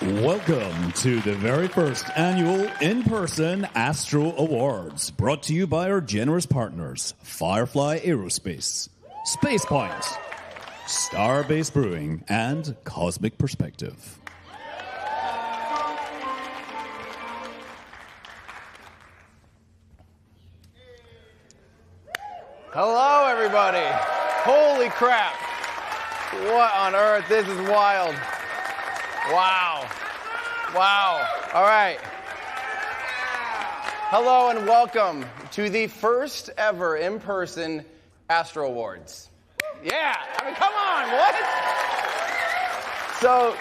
Welcome to the very first annual in-person Astro Awards, brought to you by our generous partners, Firefly Aerospace, Space Point, Starbase Brewing, and Cosmic Perspective. Hello, everybody. Holy crap. What on earth? This is wild. Wow. Wow. All right. Hello and welcome to the first ever in-person Astro Awards. Yeah. I mean, come on. What? So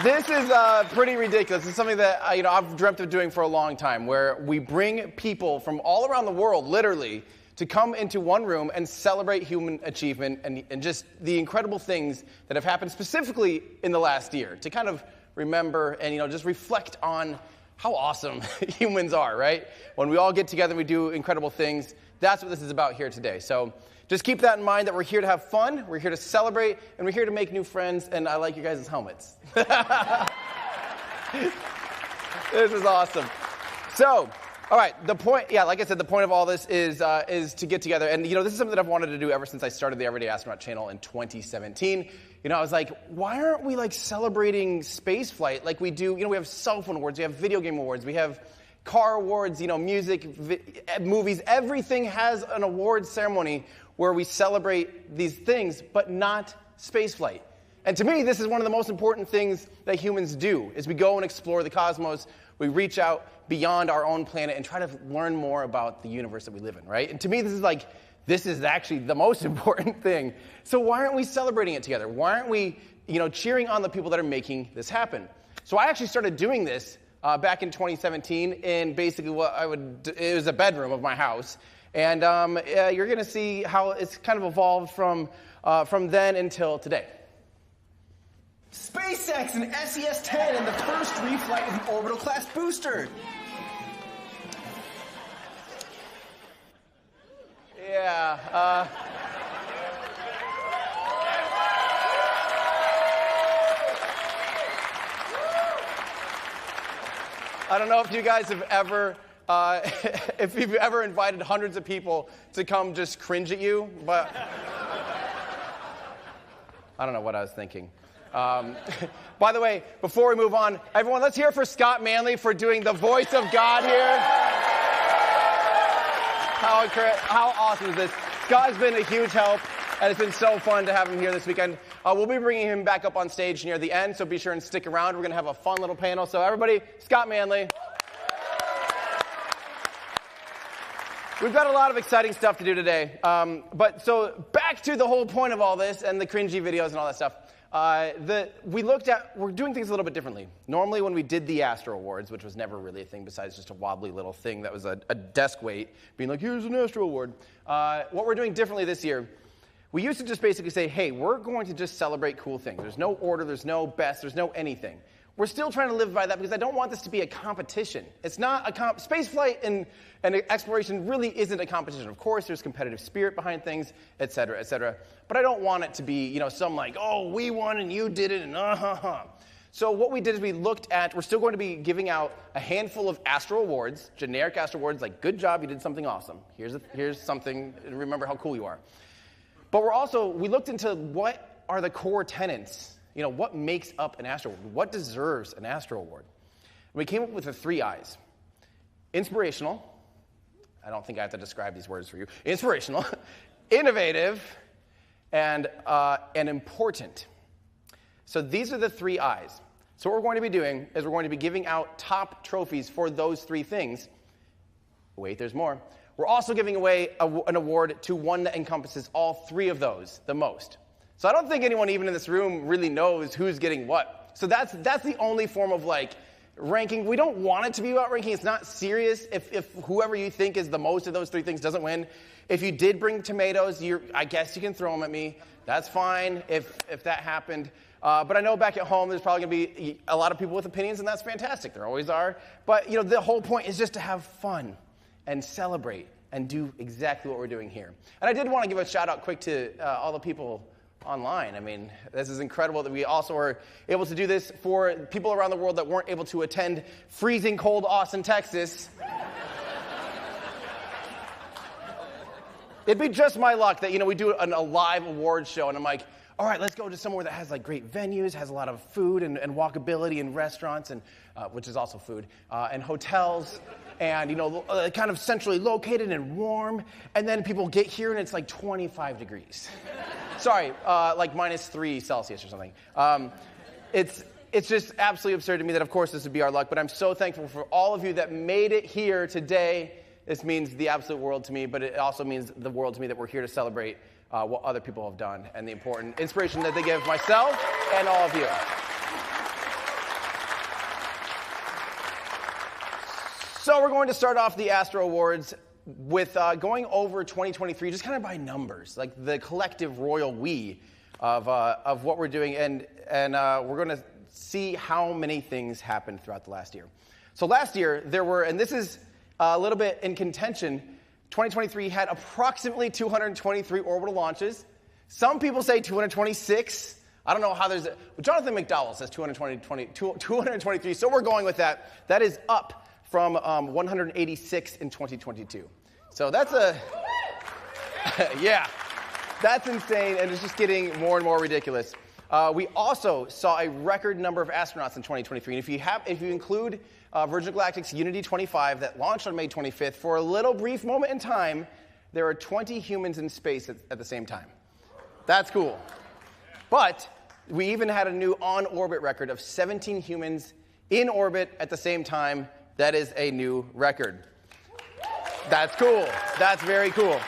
this is pretty ridiculous. It's something that I've dreamt of doing for a long time, where we bring people from all around the world, literally, to come into one room and celebrate human achievement and just the incredible things that have happened specifically in the last year, to kind of remember and just reflect on how awesome humans are, right? When we all get together and we do incredible things, that's what this is about here today. So just keep that in mind, that we're here to have fun, we're here to celebrate, and we're here to make new friends, and I like your guys' helmets. This is awesome. So, all right, the point, like I said, the point of all this is to get together. And, this is something that I've wanted to do ever since I started the Everyday Astronaut channel in 2017. I was like, why aren't we, celebrating space flight like we do? We have cell phone awards, we have video game awards, we have car awards, music, movies. Everything has an awards ceremony where we celebrate these things, but not space flight. And to me, this is one of the most important things that humans do, is we go and explore the cosmos. We reach out beyond our own planet and try to learn more about the universe that we live in, right? And to me, this is actually the most important thing. So why aren't we celebrating it together? Why aren't we, cheering on the people that are making this happen? So I actually started doing this back in 2017 in basically it was a bedroom of my house. And you're going to see how it's kind of evolved from then until today. SpaceX and SES-10 and the first reflight of the orbital class booster. Yeah. I don't know if you guys have ever, if you've ever invited hundreds of people to come just cringe at you, but I don't know what I was thinking. By the way, before we move on, everyone, let's hear for Scott Manley for doing the voice of God here. How awesome is this? Scott has been a huge help, and it's been so fun to have him here this weekend. We'll be bringing him back up on stage near the end, so be sure and stick around. We're going to have a fun little panel. So everybody, Scott Manley. We've got a lot of exciting stuff to do today. But so back to the whole point of all this and the cringy videos and all that stuff. We're doing things a little bit differently. Normally when we did the Astro Awards, which was never really a thing besides just a wobbly little thing that was a desk weight, being like, here's an Astro Award. What we're doing differently this year, we used to just basically say, hey, we're going to just celebrate cool things. There's no order, there's no best, there's no anything. We're still trying to live by that because I don't want this to be a competition. It's not a spaceflight and exploration really isn't a competition. Of course, there's competitive spirit behind things, et cetera, et cetera. But I don't want it to be, some we won and you did it and So what we did is we're still going to be giving out a handful of Astro Awards, generic Astro Awards, like good job, you did something awesome. Here's something, remember how cool you are. But we looked into what are the core tenets. What makes up an Astro Award? What deserves an Astro Award? And we came up with the 3 I's. Inspirational. I don't think I have to describe these words for you. Inspirational, innovative, and important. So these are the 3 I's. So what we're going to be doing is we're going to be giving out top trophies for those 3 things. Wait, there's more. We're also giving away an award to one that encompasses all 3 of those the most. So I don't think anyone even in this room really knows who's getting what. So that's the only form of ranking. We don't want it to be about ranking. It's not serious if whoever you think is the most of those 3 things doesn't win. If you did bring tomatoes, I guess you can throw them at me. That's fine if that happened. But I know back at home there's probably going to be a lot of people with opinions, and that's fantastic. There always are. But the whole point is just to have fun and celebrate and do exactly what we're doing here. And I did want to give a shout out quick to all the people online. I mean, this is incredible that we also are able to do this for people around the world that weren't able to attend freezing cold Austin, Texas. It'd be just my luck that, we do a live awards show, and I'm like, all right, let's go to somewhere that has like great venues, has a lot of food and walkability and restaurants, and which is also food, and hotels, and kind of centrally located and warm. And then people get here and it's like 25 degrees. Sorry, like -3 Celsius or something. It's just absolutely absurd to me that, of course, this would be our luck. But I'm so thankful for all of you that made it here today. This means the absolute world to me, but it also means the world to me that we're here to celebrate what other people have done and the important inspiration that they give myself and all of you. So we're going to start off the Astro Awards with going over 2023, just kind of by numbers, like the collective royal we of what we're doing, and we're going to see how many things happened throughout the last year. So last year there were, and this is a little bit in contention, 2023 had approximately 223 orbital launches. Some people say 226. I don't know how there's Jonathan McDowell says 223, so we're going with that. That is up from 186 in 2022. So that's yeah, that's insane, and it's just getting more and more ridiculous. We also saw a record number of astronauts in 2023, and if you include Virgin Galactic's Unity 25 that launched on May 25th, for a little brief moment in time, there are 20 humans in space at the same time. That's cool. But we even had a new on-orbit record of 17 humans in orbit at the same time. That is a new record. That's cool. That's very cool.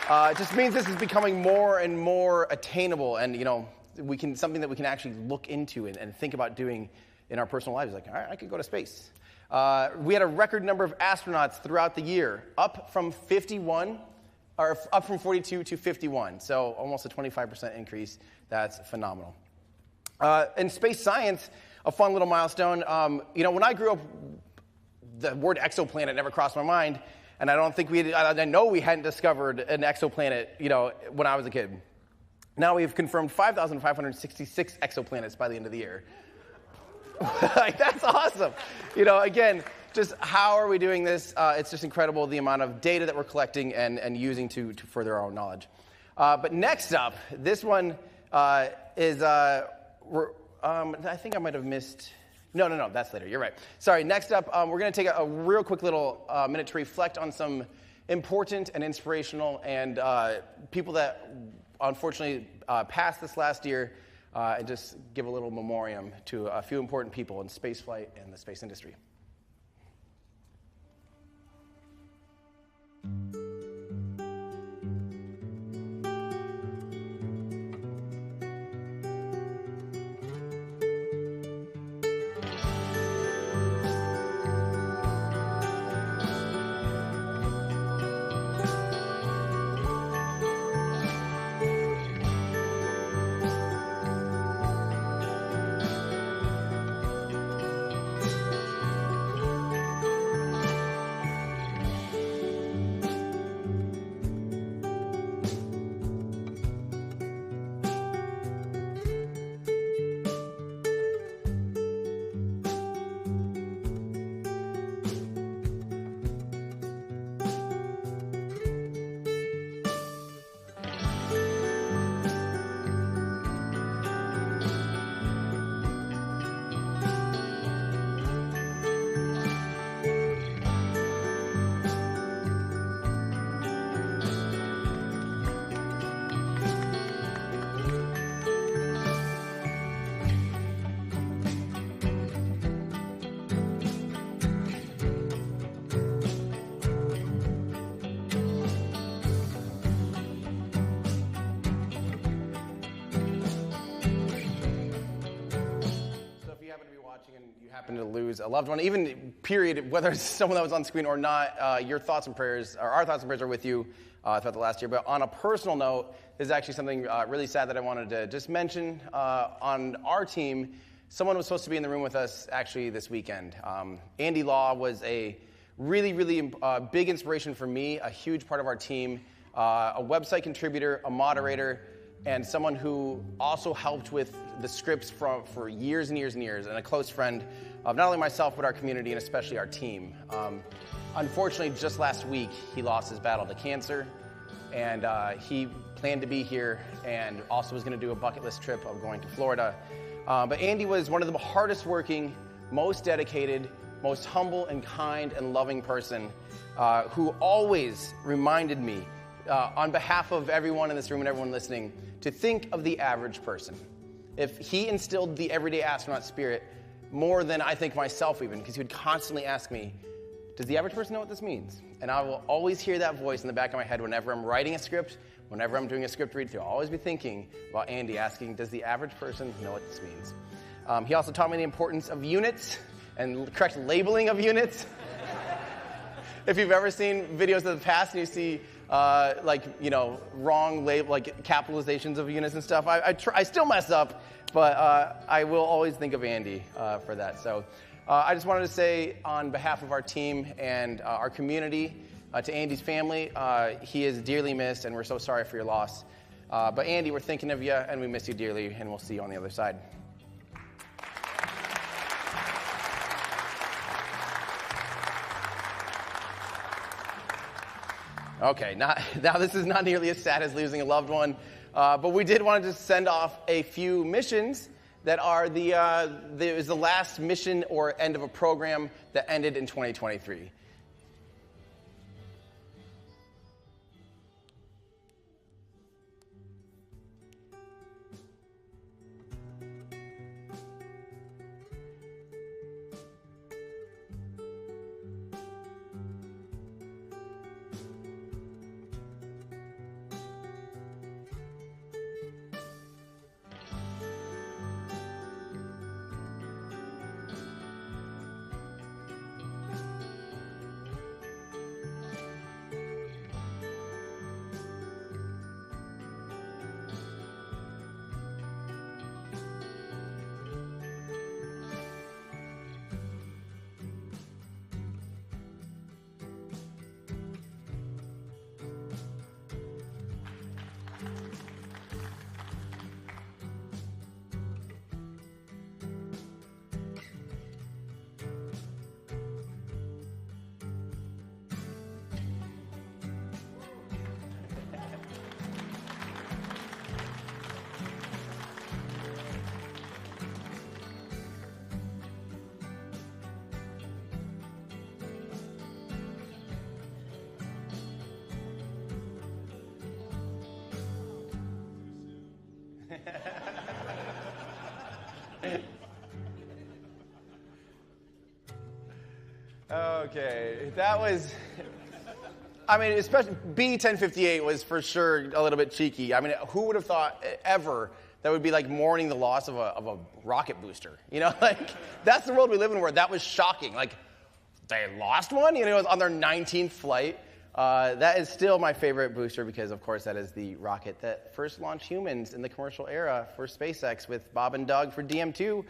It just means this is becoming more and more attainable, and something that we can actually look into and think about doing in our personal lives. Like, all right, I could go to space. We had a record number of astronauts throughout the year, up from 42 to 51. So almost a 25% increase. That's phenomenal. In space science, a fun little milestone. When I grew up, the word exoplanet never crossed my mind, and I don't think I know we hadn't discovered an exoplanet, when I was a kid. Now we've confirmed 5,566 exoplanets by the end of the year. Like, that's awesome. Again, just how are we doing this? It's just incredible, the amount of data that we're collecting and using to further our own knowledge. But next up, this one is, I think I might have missed. No, that's later. You're right. Sorry, next up, we're going to take a real quick little minute to reflect on some important and inspirational and people that unfortunately passed this last year, and just give a little memoriam to a few important people in spaceflight and the space industry. Happen to lose a loved one, even period, whether it's someone that was on screen or not, your thoughts and prayers, or our thoughts and prayers are with you throughout the last year. But on a personal note, this is actually something really sad that I wanted to just mention. On our team, someone was supposed to be in the room with us actually this weekend. Andy Law was a really, really big inspiration for me, a huge part of our team, a website contributor, a moderator, and someone who also helped with the scripts for years and years and years, and a close friend of not only myself, but our community, and especially our team. Unfortunately, just last week, he lost his battle to cancer, and he planned to be here and also was going to do a bucket list trip of going to Florida. But Andy was one of the hardest working, most dedicated, most humble and kind and loving person who always reminded me, on behalf of everyone in this room and everyone listening, to think of the average person. If he instilled the everyday astronaut spirit more than I think myself even, because he would constantly ask me, does the average person know what this means? And I will always hear that voice in the back of my head whenever I'm writing a script, whenever I'm doing a script read through. I'll always be thinking about Andy asking, does the average person know what this means? He also taught me the importance of units and correct labeling of units. If you've ever seen videos of the past and you see wrong label, like capitalizations of units and stuff, I still mess up, but I will always think of Andy for that. So I just wanted to say on behalf of our team and our community, to Andy's family, he is dearly missed, and we're so sorry for your loss. But Andy, we're thinking of you, and we miss you dearly, and we'll see you on the other side. Okay, now this is not nearly as sad as losing a loved one, but we did want to just send off a few missions that are it was the last mission or end of a program that ended in 2023. Okay, that was, especially B1058 was for sure a little bit cheeky. Who would have thought ever that would be like mourning the loss of a rocket booster? That's the world we live in where that was shocking. Like, they lost one? It was on their 19th flight. That is still my favorite booster because, of course, that is the rocket that first launched humans in the commercial era for SpaceX with Bob and Doug for DM2,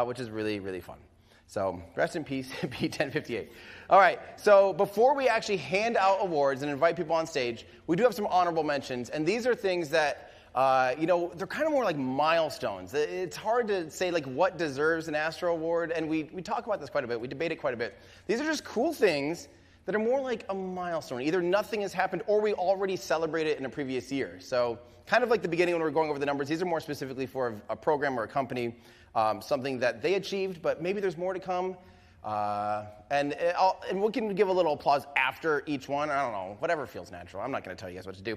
which is really, really fun. So rest in peace, B1058. All right, so before we actually hand out awards and invite people on stage, we do have some honorable mentions, and these are things that, they're kind of more like milestones. It's hard to say like what deserves an Astro Award, and we talk about this quite a bit. We debate it quite a bit. These are just cool things that are more like a milestone. Either nothing has happened or we already celebrated it in a previous year. So kind of like the beginning when we were going over the numbers, these are more specifically for a program or a company, something that they achieved, but maybe there's more to come. And we can give a little applause after each one. I don't know, whatever feels natural. I'm not going to tell you guys what to do.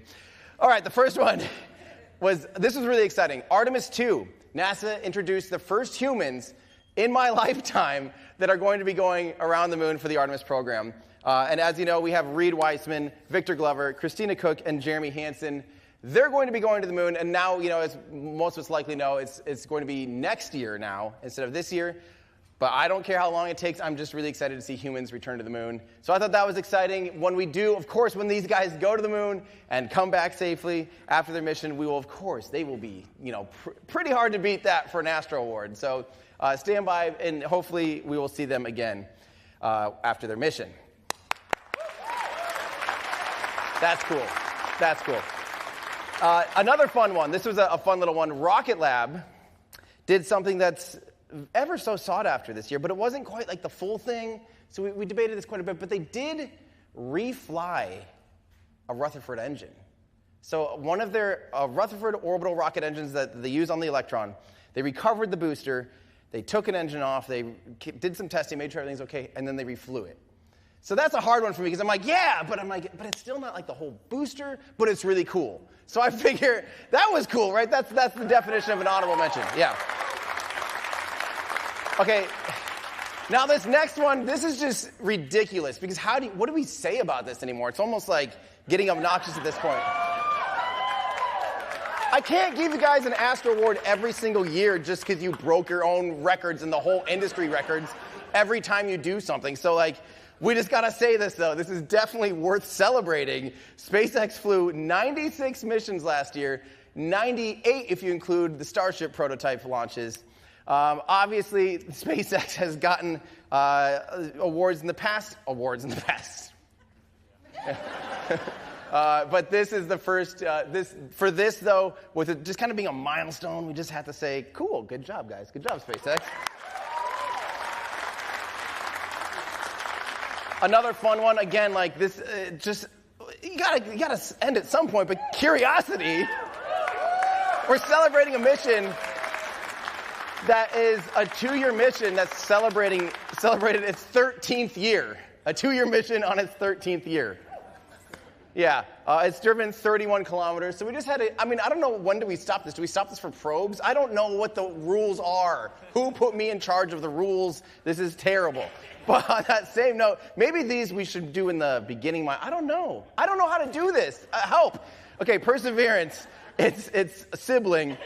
All right, the first one this was really exciting. Artemis 2. NASA introduced the first humans in my lifetime that are going to be going around the moon for the Artemis program. And as you know, we have Reed Weissman, Victor Glover, Christina Cook, and Jeremy Hansen. They're going to be going to the moon, and now, as most of us likely know, it's going to be next year now instead of this year. But I don't care how long it takes. I'm just really excited to see humans return to the moon. So I thought that was exciting. When we do, of course, when these guys go to the moon and come back safely after their mission, we will, of course, they will be, pretty hard to beat that for an Astro Award. So stand by, and hopefully we will see them again after their mission. That's cool. That's cool. Another fun one. This was a fun little one. Rocket Lab did something that's ever so sought after this year, but it wasn't quite like the full thing. So we debated this quite a bit, but they did refly a Rutherford engine. So one of their Rutherford orbital rocket engines that they use on the Electron, they recovered the booster, they took an engine off, they did some testing, made sure everything's okay, and then they reflew it. So that's a hard one for me because I'm like, yeah, but it's still not like the whole booster, but it's really cool. So I figure that was cool, right? That's the definition of an honorable mention. Yeah. Okay. Now this next one, this is just ridiculous because what do we say about this anymore? It's almost like getting obnoxious at this point. I can't give you guys an Astro Award every single year just because you broke your own records and the whole industry records every time you do something. So we just gotta say this though. This is definitely worth celebrating. SpaceX flew 96 missions last year, 98 if you include the Starship prototype launches. Obviously, SpaceX has gotten awards in the past. But this is the first. For this, though, with it just kind of being a milestone, we just have to say, cool, good job, guys. Good job, SpaceX. Another fun one, again, like this, you gotta end at some point, but Curiosity. We're celebrating a mission that is a 2-year mission that's celebrated its 13th year. A 2-year mission on its 13th year. Yeah, it's driven 31 kilometers. So we just had I don't know, when do we stop this? Do we stop this for probes? I don't know what the rules are. Who put me in charge of the rules? This is terrible. But on that same note, maybe these we should do in the beginning. I don't know. I don't know how to do this. Help. Okay, Perseverance, its sibling,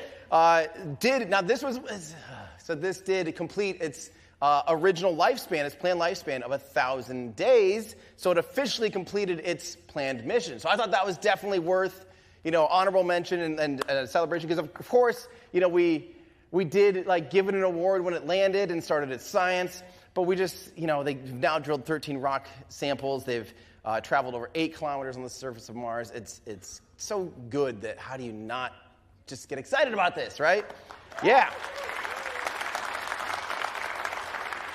this did complete its original lifespan, its planned lifespan of 1,000 days. So it officially completed its planned mission. So I thought that was definitely worth, honorable mention and a celebration because of course, we did give it an award when it landed and started its science. But we just, they've now drilled 13 rock samples. They've traveled over 8 kilometers on the surface of Mars. It's so good that how do you not just get excited about this, right? Yeah.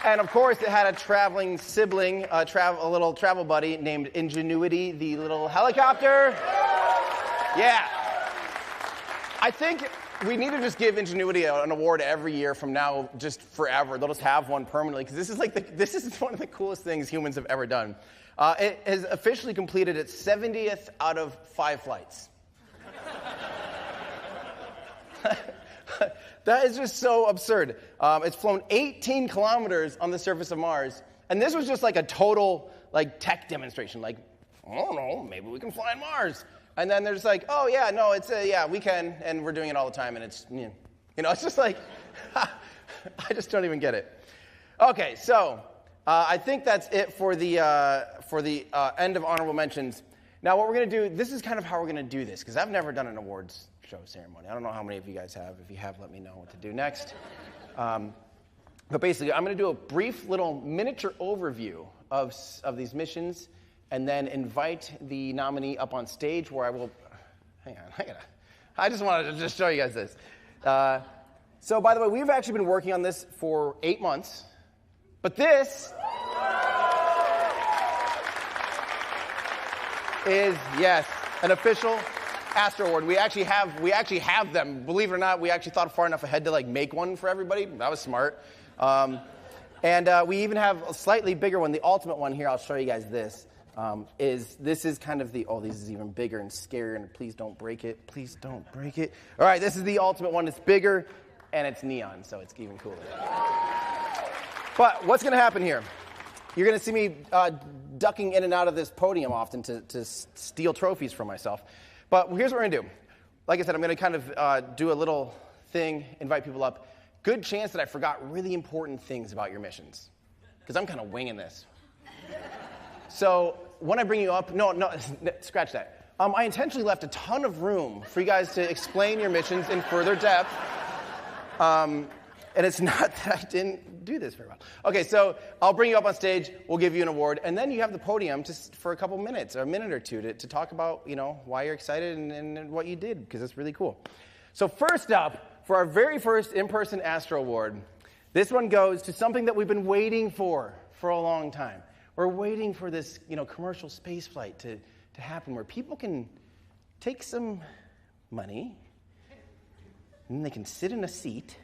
And of course, it had a traveling sibling, a little travel buddy named Ingenuity, the little helicopter. Yeah. I think we need to just give Ingenuity an award every year from now, just forever. They'll just have one permanently because this is one of the coolest things humans have ever done. It has officially completed its 70th out of 5 flights. That is just so absurd. It's flown 18 kilometers on the surface of Mars, and this was just a total tech demonstration. I don't know, maybe we can fly on Mars. And then they're just oh yeah, no, yeah, we can, and we're doing it all the time, and it's it's just I just don't even get it. Okay, so I think that's it for the end of honorable mentions. Now what we're gonna do, this is kind of how we're gonna do this because I've never done an awards show ceremony. I don't know how many of you guys have. If you have, let me know what to do next. But basically, I'm going to do a brief little miniature overview of these missions and then invite the nominee up on stage where I will... Hang on. I just wanted to just show you guys this. So, by the way, we've actually been working on this for 8 months. But this is, yes, an official Astro Award. We actually have them. Believe it or not, we actually thought far enough ahead to make one for everybody. That was smart. And we even have a slightly bigger one. The ultimate one here, I'll show you guys this. This is kind of this is even bigger and scarier, and please don't break it. Please don't break it. All right, this is the ultimate one. It's bigger, and it's neon, so it's even cooler. But what's going to happen here? You're going to see me ducking in and out of this podium often to steal trophies from myself. But here's what we're going to do. Like I said, I'm going to kind of do a little thing, invite people up. Good chance that I forgot really important things about your missions, because I'm kind of winging this. So when I bring you up, no, scratch that. I intentionally left a ton of room for you guys to explain your missions in further depth. And it's not that I didn't do this very well. Okay, so I'll bring you up on stage. We'll give you an award. And then you have the podium for a couple minutes or a minute or two to talk about, why you're excited and what you did, because it's really cool. So first up, for our very first in-person Astro Award, this one goes to something that we've been waiting for a long time. We're waiting for this, commercial space flight to happen where people can take some money and they can sit in a seat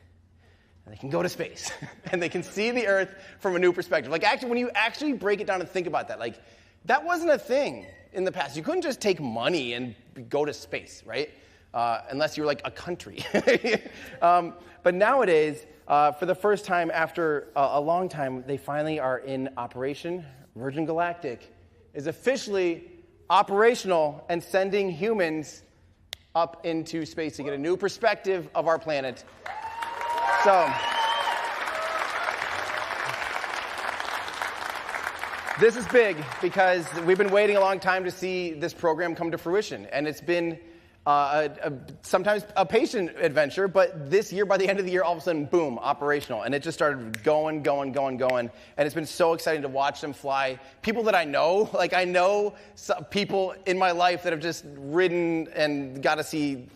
and they can go to space and they can see the Earth from a new perspective. Like, actually, when you actually break it down and think about that, like, that wasn't a thing in the past. You couldn't just take money and go to space, right? Unless you were like a country. But nowadays, for the first time after a long time, they finally are in operation. Virgin Galactic is officially operational and sending humans up into space to get a new perspective of our planet. So, this is big because we've been waiting a long time to see this program come to fruition. And it's been sometimes a patient adventure, but this year, by the end of the year, all of a sudden, boom, operational. And it just started going. And it's been so exciting to watch them fly. People that I know, like I know some people in my life that have just ridden and got to see,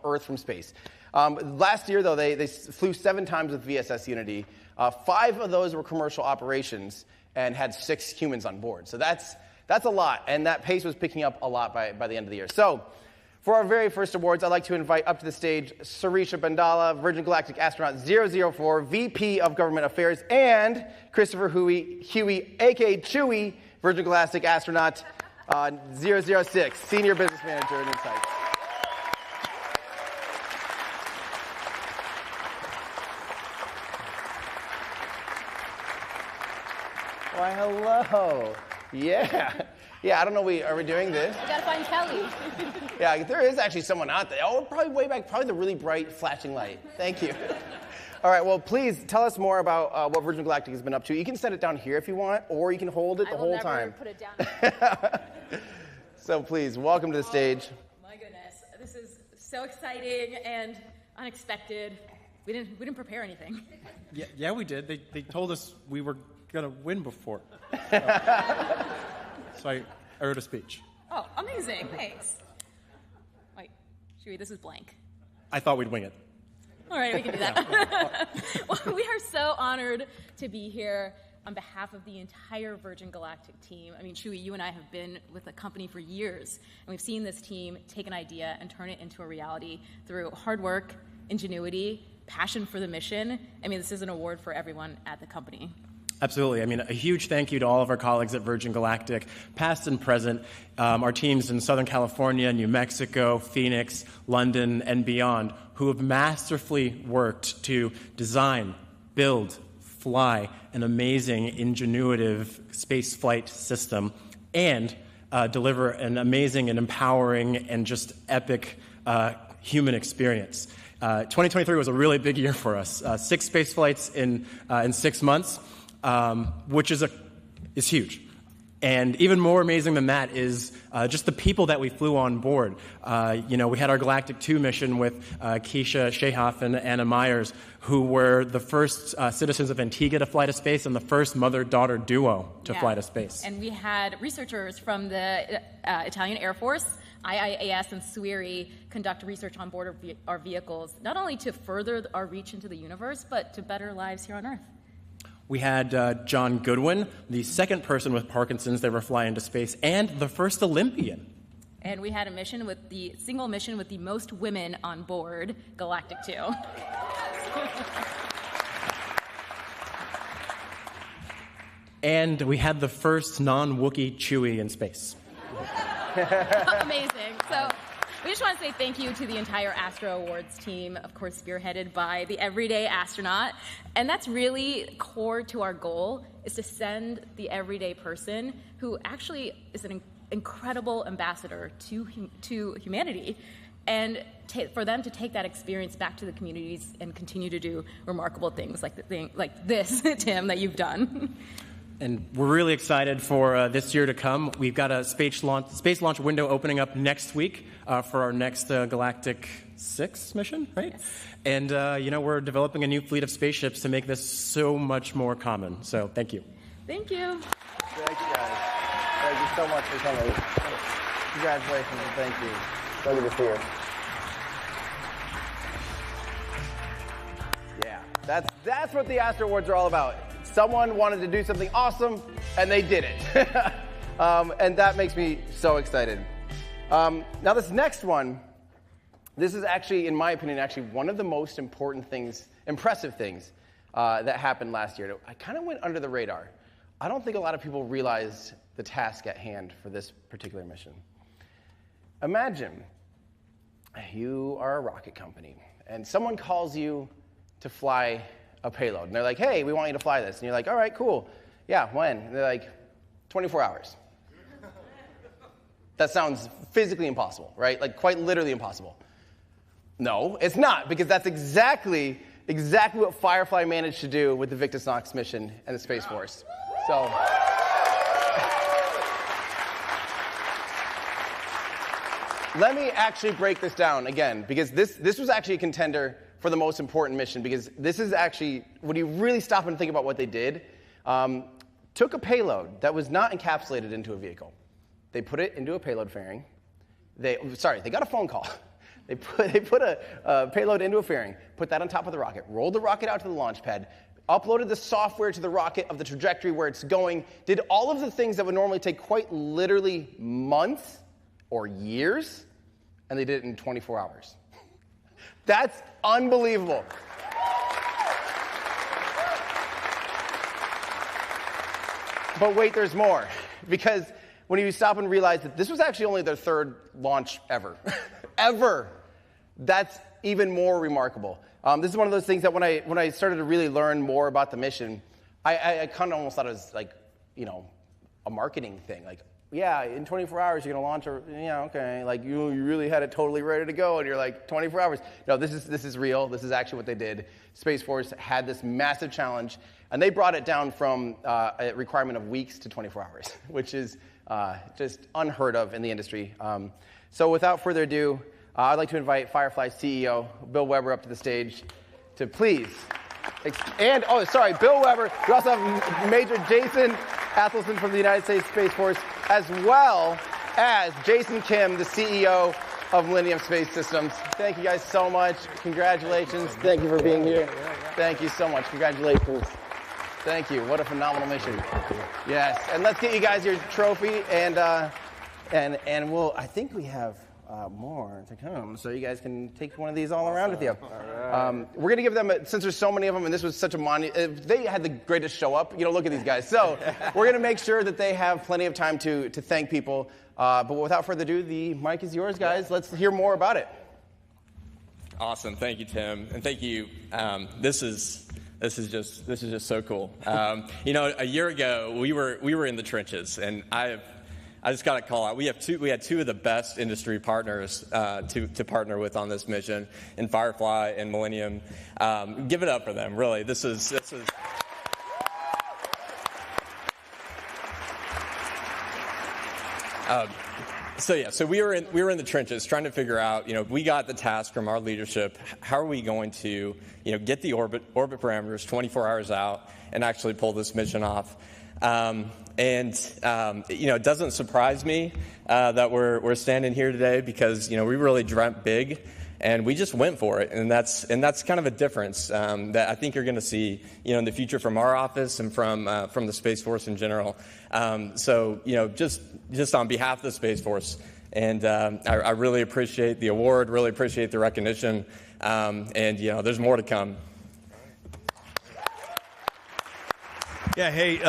Earth from space. Last year, though, they flew 7 times with VSS Unity. 5 of those were commercial operations and had 6 humans on board. So that's a lot, and that pace was picking up a lot by the end of the year. So, for our very first awards, I'd like to invite up to the stage Sarisha Bandala, Virgin Galactic Astronaut 004, VP of Government Affairs, and Christopher Huey, a.k.a. Chewy, Virgin Galactic Astronaut 006, Senior Business Manager at Insight. Why, hello. Yeah, I don't know, are we doing this? We gotta find Kelly. Yeah, there is actually someone out there. Oh, probably way back, probably the really bright flashing light. Thank you. All right, well, please tell us more about what Virgin Galactic has been up to. You can set it down here if you want, or you can hold it the whole time. I will never put it down. So please, welcome to the stage. My goodness, this is so exciting and unexpected. We didn't prepare anything. Yeah, we did. They told us we were gonna win before. So I wrote a speech. Oh, amazing! Thanks. Wait, Chewy, this is blank. I thought we'd wing it. All right, we can do that. Well, we are so honored to be here on behalf of the entire Virgin Galactic team. I mean, Chewy, you and I have been with the company for years, and we've seen this team take an idea and turn it into a reality through hard work, ingenuity, passion for the mission. I mean, this is an award for everyone at the company. Absolutely. I mean, a huge thank you to all of our colleagues at Virgin Galactic, past and present, our teams in Southern California, New Mexico, Phoenix, London, and beyond, who have masterfully worked to design, build, fly an amazing, ingenuitive space flight system and deliver an amazing and empowering and just epic human experience. 2023 was a really big year for us. 6 space flights in 6 months. Which is huge. And even more amazing than that is just the people that we flew on board. We had our Galactic 2 mission with Keisha Shehoff and Anna Myers, who were the first citizens of Antigua to fly to space and the first mother-daughter duo to fly to space. And we had researchers from the Italian Air Force, IIAS, and SWIRI conduct research on board our vehicles, not only to further our reach into the universe, but to better lives here on Earth. We had John Goodwin, the second person with Parkinson's that ever fly into space, and the first Olympian. And we had a mission with the single mission with the most women on board, Galactic 2. And we had the first non-Wookiee Chewie in space. Amazing. So we just want to say thank you to the entire Astro Awards team, of course spearheaded by the Everyday Astronaut. And that's really core to our goal, is to send the everyday person who actually is an incredible ambassador to humanity, and for them to take that experience back to the communities and continue to do remarkable things like this, Tim, that you've done. And we're really excited for this year to come. We've got a space launch window opening up next week for our next Galactic 6 mission, right? Yes. And, we're developing a new fleet of spaceships to make this so much more common. So thank you. Thank you. Thank you, guys. Thank you so much for coming. Congratulations and thank you. So good to see you. Yeah, that's what the Astro Awards are all about. Someone wanted to do something awesome, and they did it. And that makes me so excited. Now this next one, this is actually, in my opinion, actually one of the most impressive things that happened last year. I kind of went under the radar. I don't think a lot of people realize the task at hand for this particular mission. Imagine you are a rocket company, and someone calls you to fly a payload. And they're like, hey, we want you to fly this. And you're like, all right, cool. Yeah, when? And they're like, 24 hours. That sounds physically impossible, right? Like quite literally impossible. No, it's not, because that's exactly what Firefly managed to do with the Stoke mission and the Space Force. So, let me actually break this down again, because this was actually a contender for the most important mission, because this is actually, when you really stop and think about what they did, took a payload that was not encapsulated into a vehicle. They put it into a payload fairing. They got a phone call. They put a payload into a fairing, put that on top of the rocket, rolled the rocket out to the launch pad, uploaded the software to the rocket of the trajectory where it's going, did all of the things that would normally take quite literally months or years, and they did it in 24 hours. That's unbelievable. But wait, there's more. Because when you stop and realize that this was actually only their third launch ever. Ever. That's even more remarkable. This is one of those things that when I started to really learn more about the mission, I kind of almost thought it was like, a marketing thing. Like, yeah, in 24 hours you're going to launch okay. Like, you really had it totally ready to go, and you're like, 24 hours. No, this is real. This is actually what they did. Space Force had this massive challenge, and they brought it down from a requirement of weeks to 24 hours, which is just unheard of in the industry. So without further ado, I'd like to invite Firefly CEO Bill Weber up to the stage to please. And, Bill Weber. We also have Major Jason Athelson from the United States Space Force, as well as Jason Kim, the CEO of Millennium Space Systems. Thank you guys so much. Congratulations. Thank you for being here. Thank you so much. Congratulations. Thank you. What a phenomenal mission. Yes. And let's get you guys your trophy, and we'll, I think we have more to come, so you guys can take one of these all around with you. Right. We're going to give them, since there's so many of them, and this was such a they had the greatest show up. Look at these guys. So we're going to make sure that they have plenty of time to thank people. But without further ado, the mic is yours, guys. Let's hear more about it. Awesome. Thank you, Tim, and thank you. This is just so cool. A year ago we were in the trenches, and I just got to call out. We had two of the best industry partners to partner with on this mission, in Firefly and Millennium. Give it up for them, really. This is. So we were in the trenches trying to figure out. We got the task from our leadership. How are we going to get the orbit parameters 24 hours out and actually pull this mission off? It doesn't surprise me that we're standing here today, because we really dreamt big, and we just went for it, and that's kind of a difference that I think you're going to see in the future from our office and from the Space Force in general. Just on behalf of the Space Force, and I really appreciate the award, really appreciate the recognition, and there's more to come. Yeah, hey,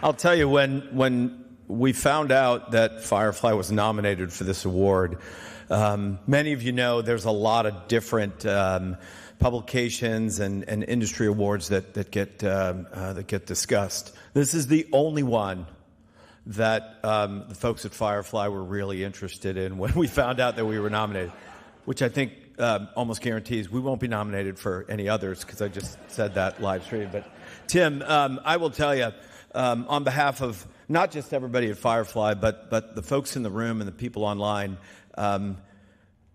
I'll tell you, when we found out that Firefly was nominated for this award, many of you know there's a lot of different publications and industry awards that get discussed. This is the only one that the folks at Firefly were really interested in when we found out that we were nominated, which I think almost guarantees we won't be nominated for any others because I just said that live stream. But Tim, I will tell you, on behalf of not just everybody at Firefly, but the folks in the room and the people online,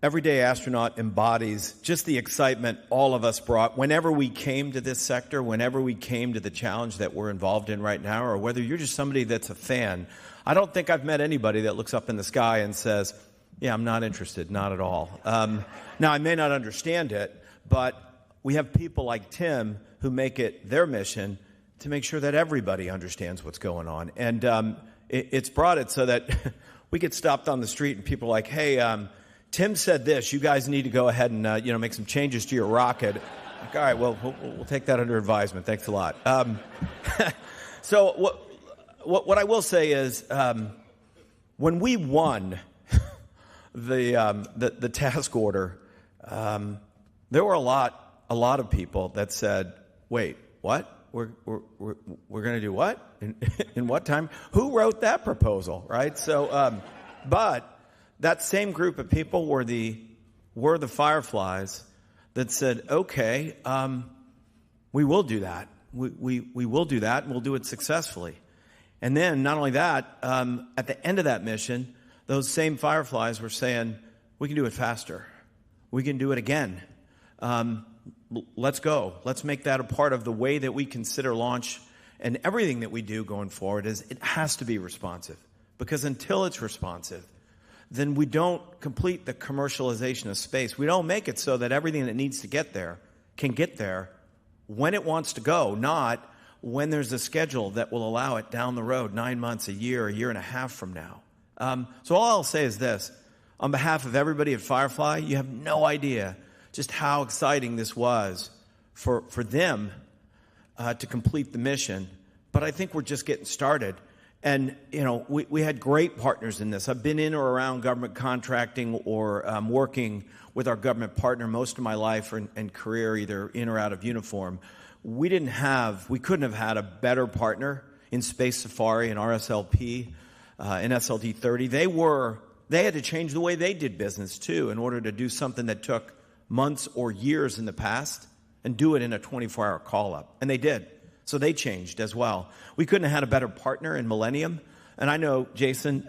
Everyday Astronaut embodies just the excitement all of us brought whenever we came to this sector, whenever we came to the challenge that we're involved in right now, or whether you're just somebody that's a fan. I don't think I've met anybody that looks up in the sky and says, yeah, I'm not interested, not at all. Now, I may not understand it, but we have people like Tim who make it their mission to make sure that everybody understands what's going on. And it's brought it so that we get stopped on the street and people are like, hey, Tim said this. You guys need to go ahead and make some changes to your rocket. Like, all right, well, we'll take that under advisement. Thanks a lot. So what I will say is, when we won the task order, there were a lot of people that said, "Wait, what? We're going to do what? In what time? Who wrote that proposal?" Right? So, but that same group of people were the Fireflies that said, okay, we will do that. We will do that, and we'll do it successfully. And then, not only that, at the end of that mission, those same Fireflies were saying, we can do it faster. We can do it again. Let's go. Let's make that a part of the way that we consider launch, and everything that we do going forward is it has to be responsive. Because until it's responsive, then we don't complete the commercialization of space. We don't make it so that everything that needs to get there can get there when it wants to go, not when there's a schedule that will allow it down the road 9 months, a year and a half from now. So all I'll say is this. On behalf of everybody at Firefly, you have no idea just how exciting this was for them to complete the mission. But I think we're just getting started. And, we had great partners in this. I've been in or around government contracting or working with our government partner most of my life and career, either in or out of uniform. We couldn't have had a better partner in Space Safari and RSLP and SLD-30. They had to change the way they did business, too, in order to do something that took months or years in the past and do it in a 24-hour call-up. And they did. So they changed as well. We couldn't have had a better partner in Millennium. And I know, Jason,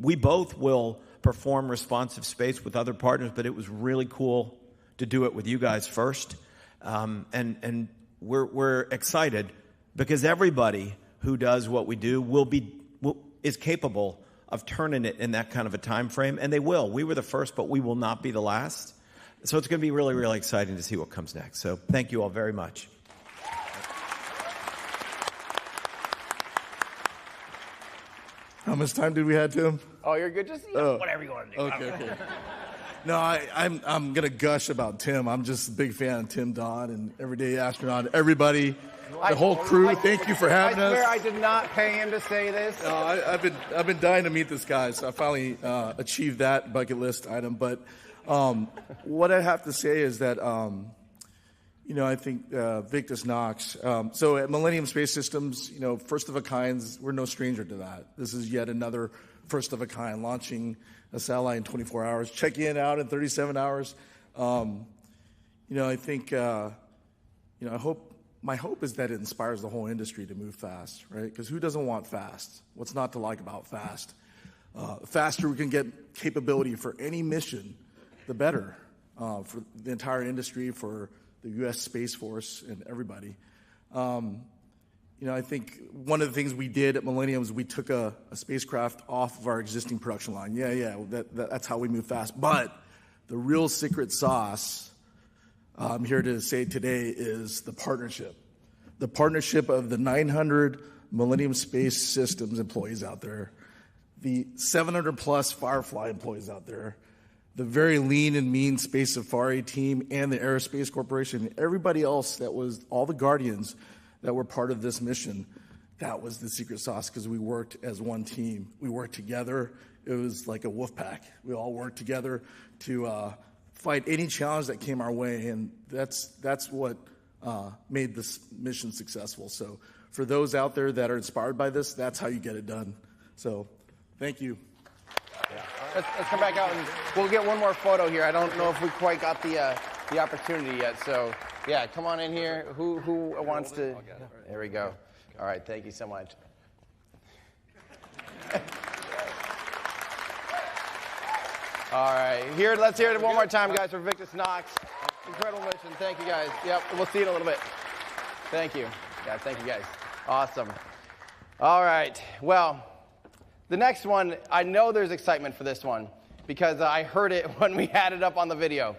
we both will perform responsive space with other partners, but it was really cool to do it with you guys first. And we're excited because everybody who does what we do is capable of turning it in that kind of a time frame, and they will. We were the first, but we will not be the last. So it's going to be really, really exciting to see what comes next. So thank you all very much. How much time did we have, Tim? Oh, you're good. Just whatever you want to do. Okay. No, I'm gonna gush about Tim. I'm just a big fan of Tim Dodd and Everyday Astronaut. Everybody, the whole crew. Thank you for having us. I swear I did not pay him to say this. I've been dying to meet this guy, so I finally achieved that bucket list item. But what I have to say is that I think Victus Knox. So at Millennium Space Systems, first of a kinds, we're no stranger to that. This is yet another first of a kind, launching a satellite in 24 hours, check in, out in 37 hours. I think, my hope is that it inspires the whole industry to move fast, right? Because who doesn't want fast? What's not to like about fast? The faster we can get capability for any mission, the better for the entire industry, for the U.S. Space Force, and everybody. I think one of the things we did at Millennium is we took a spacecraft off of our existing production line. That's how we move fast. But the real secret sauce, I'm here to say today, is the partnership. The partnership of the 900 Millennium Space Systems employees out there, the 700-plus Firefly employees out there, the very lean and mean Space Safari team, and the Aerospace Corporation, everybody else that was, all the Guardians that were part of this mission. That was the secret sauce, because we worked as one team. We worked together. It was like a wolf pack. We all worked together to fight any challenge that came our way, and that's what made this mission successful. So for those out there that are inspired by this, that's how you get it done. So thank you. Yeah. let's come back out and we'll get one more photo here. I don't know if we quite got the opportunity yet. So yeah, come on in here. Who wants to? There we go. All right, thank you so much. All right, let's hear it one more time, guys, for Victus Knox. Incredible mission. Thank you, guys. Yep, we'll see you in a little bit. Thank you. Yeah, thank you, guys. Awesome. All right, well, the next one, I know there's excitement for this one because I heard it when we had it up on the video.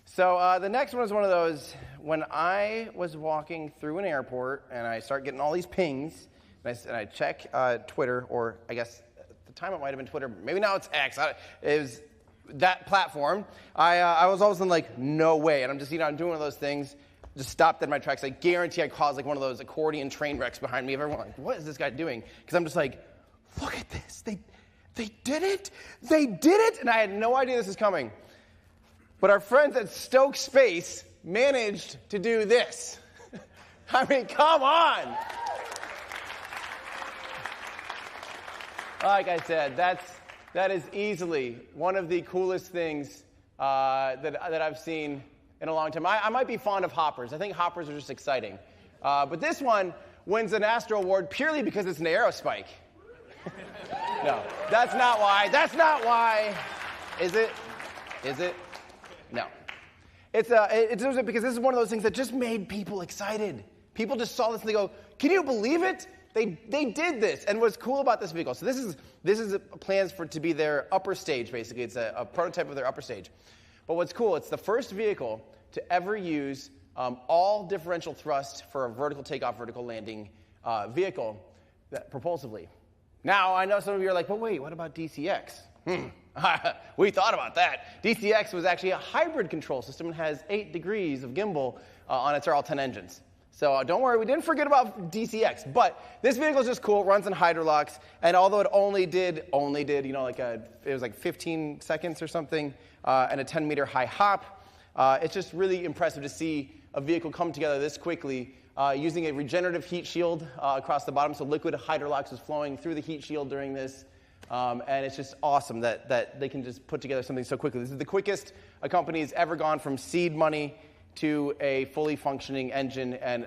So the next one is one of those, when I was walking through an airport and I start getting all these pings, and I check Twitter, or I guess at the time it might have been Twitter, maybe now it's X. It was that platform. I was all of a sudden like, no way. And I'm just, I'm doing one of those things, just stopped in my tracks. I guarantee I caused like one of those accordion train wrecks behind me. Everyone like, what is this guy doing? Because I'm just like, look at this. They did it. They did it. And I had no idea this was coming. But our friends at Stoke Space managed to do this. I mean, come on. Like I said, that is easily one of the coolest things that I've seen in a long time. I might be fond of hoppers. I think hoppers are just exciting. But this one wins an Astro Award purely because it's an aerospike. No, that's not why. That's not why. Is it? Is it? No. It's because this is one of those things that just made people excited. People just saw this and they go, can you believe it? They did this. And what's cool about this vehicle, so this is plans for it to be their upper stage, basically. It's a prototype of their upper stage. But what's cool, it's the first vehicle to ever use all differential thrust for a vertical takeoff, vertical landing vehicle propulsively. Now, I know some of you are like, but wait, what about DCX? We thought about that. DCX was actually a hybrid control system and has 8 degrees of gimbal on its RL-10 engines. So don't worry, we didn't forget about DCX. But this vehicle is just cool. It runs in hydrolocks. And although it only did, it was like 15 seconds or something, and a 10-meter high hop, it's just really impressive to see a vehicle come together this quickly using a regenerative heat shield across the bottom. So liquid hydrolocks is flowing through the heat shield during this. And it's just awesome that they can just put together something so quickly. This is the quickest a company's ever gone from seed money to a fully functioning engine and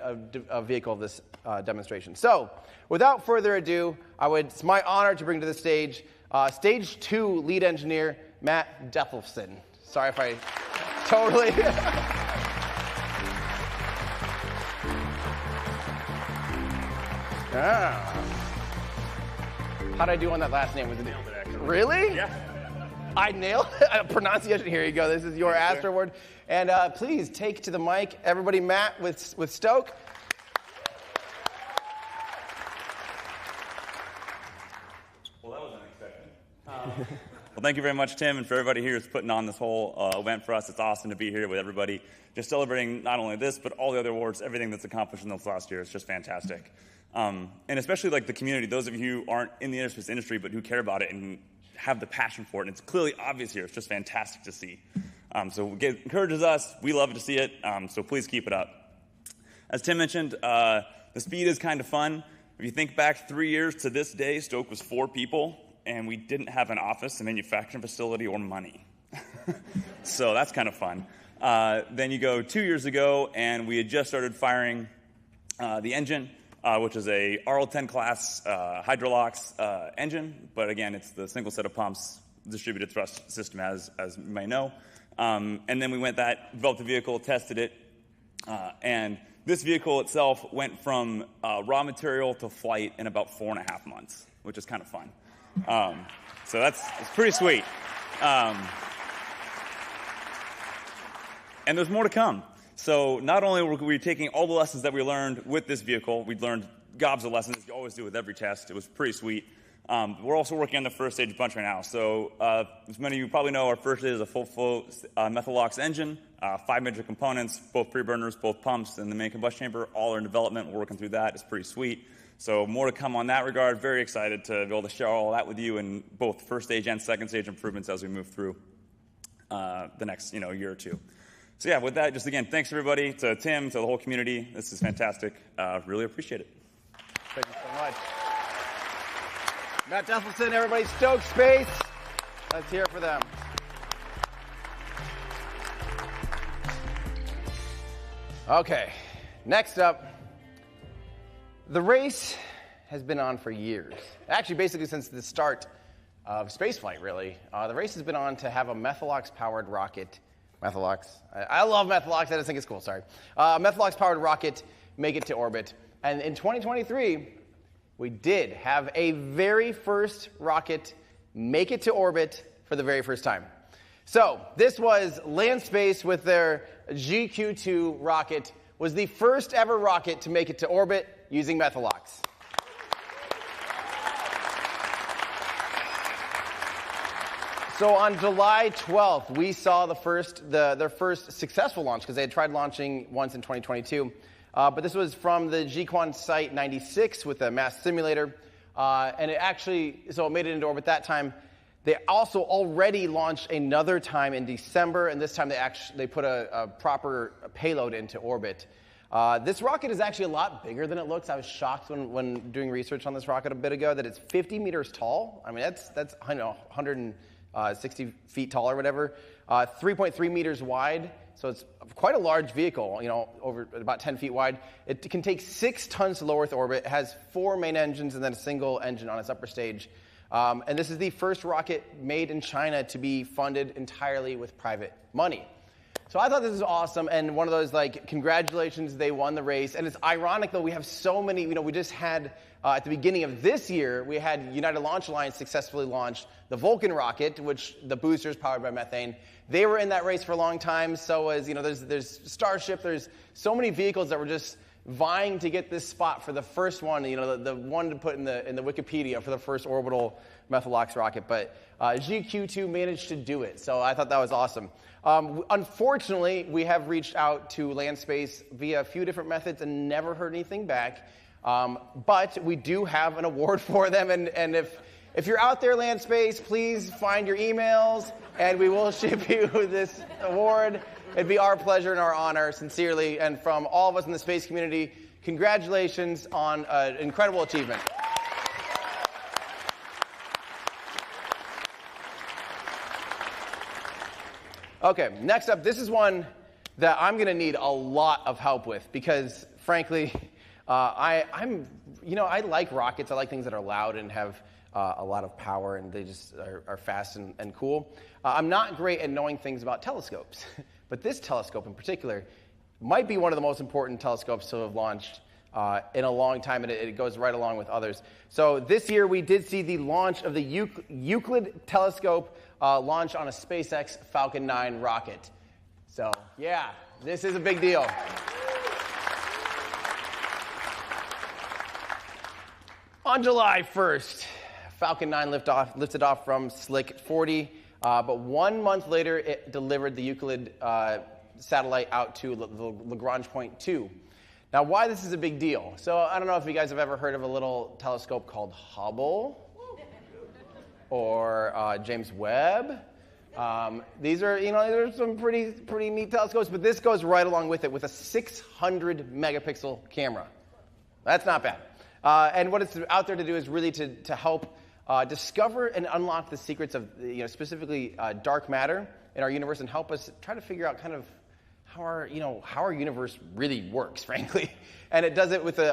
a vehicle of this demonstration. So, without further ado, it's my honor to bring to the stage Stage 2 lead engineer, Matt Dethelson. Sorry if I totally... How'd I do on that last name? Was it nailed it, actually? Really? Yeah. I nailed it. Pronunciation. Here you go. This is your Astro Award. And please take to the mic, everybody, Matt with Stoke. Well, that was unexpected. Well, thank you very much, Tim, and for everybody here who's putting on this whole event for us. It's awesome to be here with everybody, just celebrating not only this, but all the other awards, everything that's accomplished in this last year. It's just fantastic. And especially like the community, those of you who aren't in the aerospace industry, but who care about it and have the passion for it. And it's clearly obvious here. It's just fantastic to see. So it encourages us. We love to see it. So please keep it up. As Tim mentioned, the speed is kind of fun. If you think back 3 years to this day, Stoke was 4 people, and we didn't have an office, a manufacturing facility, or money. So that's kind of fun. Then you go 2 years ago, and we had just started firing the engine, which is a RL-10 class hydrolox engine. But again, it's the single set of pumps, distributed thrust system, as you may know. And then we developed the vehicle, tested it, and this vehicle itself went from raw material to flight in about 4.5 months, which is kind of fun. So it's pretty sweet. And there's more to come. So not only were we taking all the lessons that we learned with this vehicle, we learned gobs of lessons, as you always do with every test. It was pretty sweet. We're also working on the first stage bunch right now. So as many of you probably know, our first stage is a full-flow Methalox engine, 5 major components, both pre-burners, both pumps, and the main combustion chamber, all are in development. We're working through that. It's pretty sweet. So more to come on that regard. Very excited to be able to share all that with you in both first stage and second stage improvements as we move through the next year or two. So yeah, with that, just again, thanks everybody, to Tim, to the whole community. This is fantastic. Really appreciate it. Thank you so much. Matt Dethelson, everybody, Stoke Space. Let's hear it for them. Okay, next up, the race has been on for years. Actually, basically since the start of spaceflight, really. The race has been on to have a Methalox-powered rocket. Methalox. I love Methalox. I just think it's cool. Sorry. Methalox-powered rocket make it to orbit. And in 2023, we did have a very first rocket make it to orbit for the very first time. So this was Landspace with their GQ2 rocket. Was the first ever rocket to make it to orbit using Methalox. So on July 12th, we saw their first successful launch, because they had tried launching once in 2022. But this was from the GQuan Site 96 with a mass simulator. And it made it into orbit that time. They also already launched another time in December, and this time they put a proper payload into orbit. This rocket is actually a lot bigger than it looks. I was shocked when doing research on this rocket a bit ago that it's 50 meters tall. I mean, that's 160 feet tall or whatever. 3.3 meters wide, so it's quite a large vehicle, over about 10 feet wide. It can take 6 tons to low Earth orbit. It has 4 main engines and then a single engine on its upper stage. And this is the first rocket made in China to be funded entirely with private money. So I thought this was awesome, and one of those, congratulations, they won the race. And it's ironic, though, we have so many, we just had, at the beginning of this year, we had United Launch Alliance successfully launch the Vulcan rocket, which the booster is powered by methane. They were in that race for a long time, so as, there's Starship, there's so many vehicles that were just vying to get this spot for the first one, the one to put in the Wikipedia for the first orbital Methalox rocket. But GQ2 managed to do it, so I thought that was awesome. Unfortunately, we have reached out to Landspace via a few different methods and never heard anything back. But we do have an award for them, and if you're out there, Landspace, please find your emails, and we will ship you this award. It'd be our pleasure and our honor, sincerely, and from all of us in the space community, congratulations on an incredible achievement. Okay, next up, this is one that I'm going to need a lot of help with because, frankly, I like rockets. I like things that are loud and have a lot of power, and they just are fast and cool. I'm not great at knowing things about telescopes, but this telescope in particular might be one of the most important telescopes to have launched in a long time, and it goes right along with others. So this year we did see the launch of the Euclid Telescope launch on a SpaceX Falcon 9 rocket. So yeah, this is a big deal. On July 1st, Falcon 9 lifted off from Slick 40, but 1 month later it delivered the Euclid satellite out to Lagrange Point 2. Now, why this is a big deal? So I don't know if you guys have ever heard of a little telescope called Hubble or James Webb. These are some pretty neat telescopes, but this goes right along with it with a 600 megapixel camera. That's not bad. And what it's out there to do is really to help discover and unlock the secrets of specifically dark matter in our universe and help us try to figure out kind of how our universe really works, frankly. And it does it with an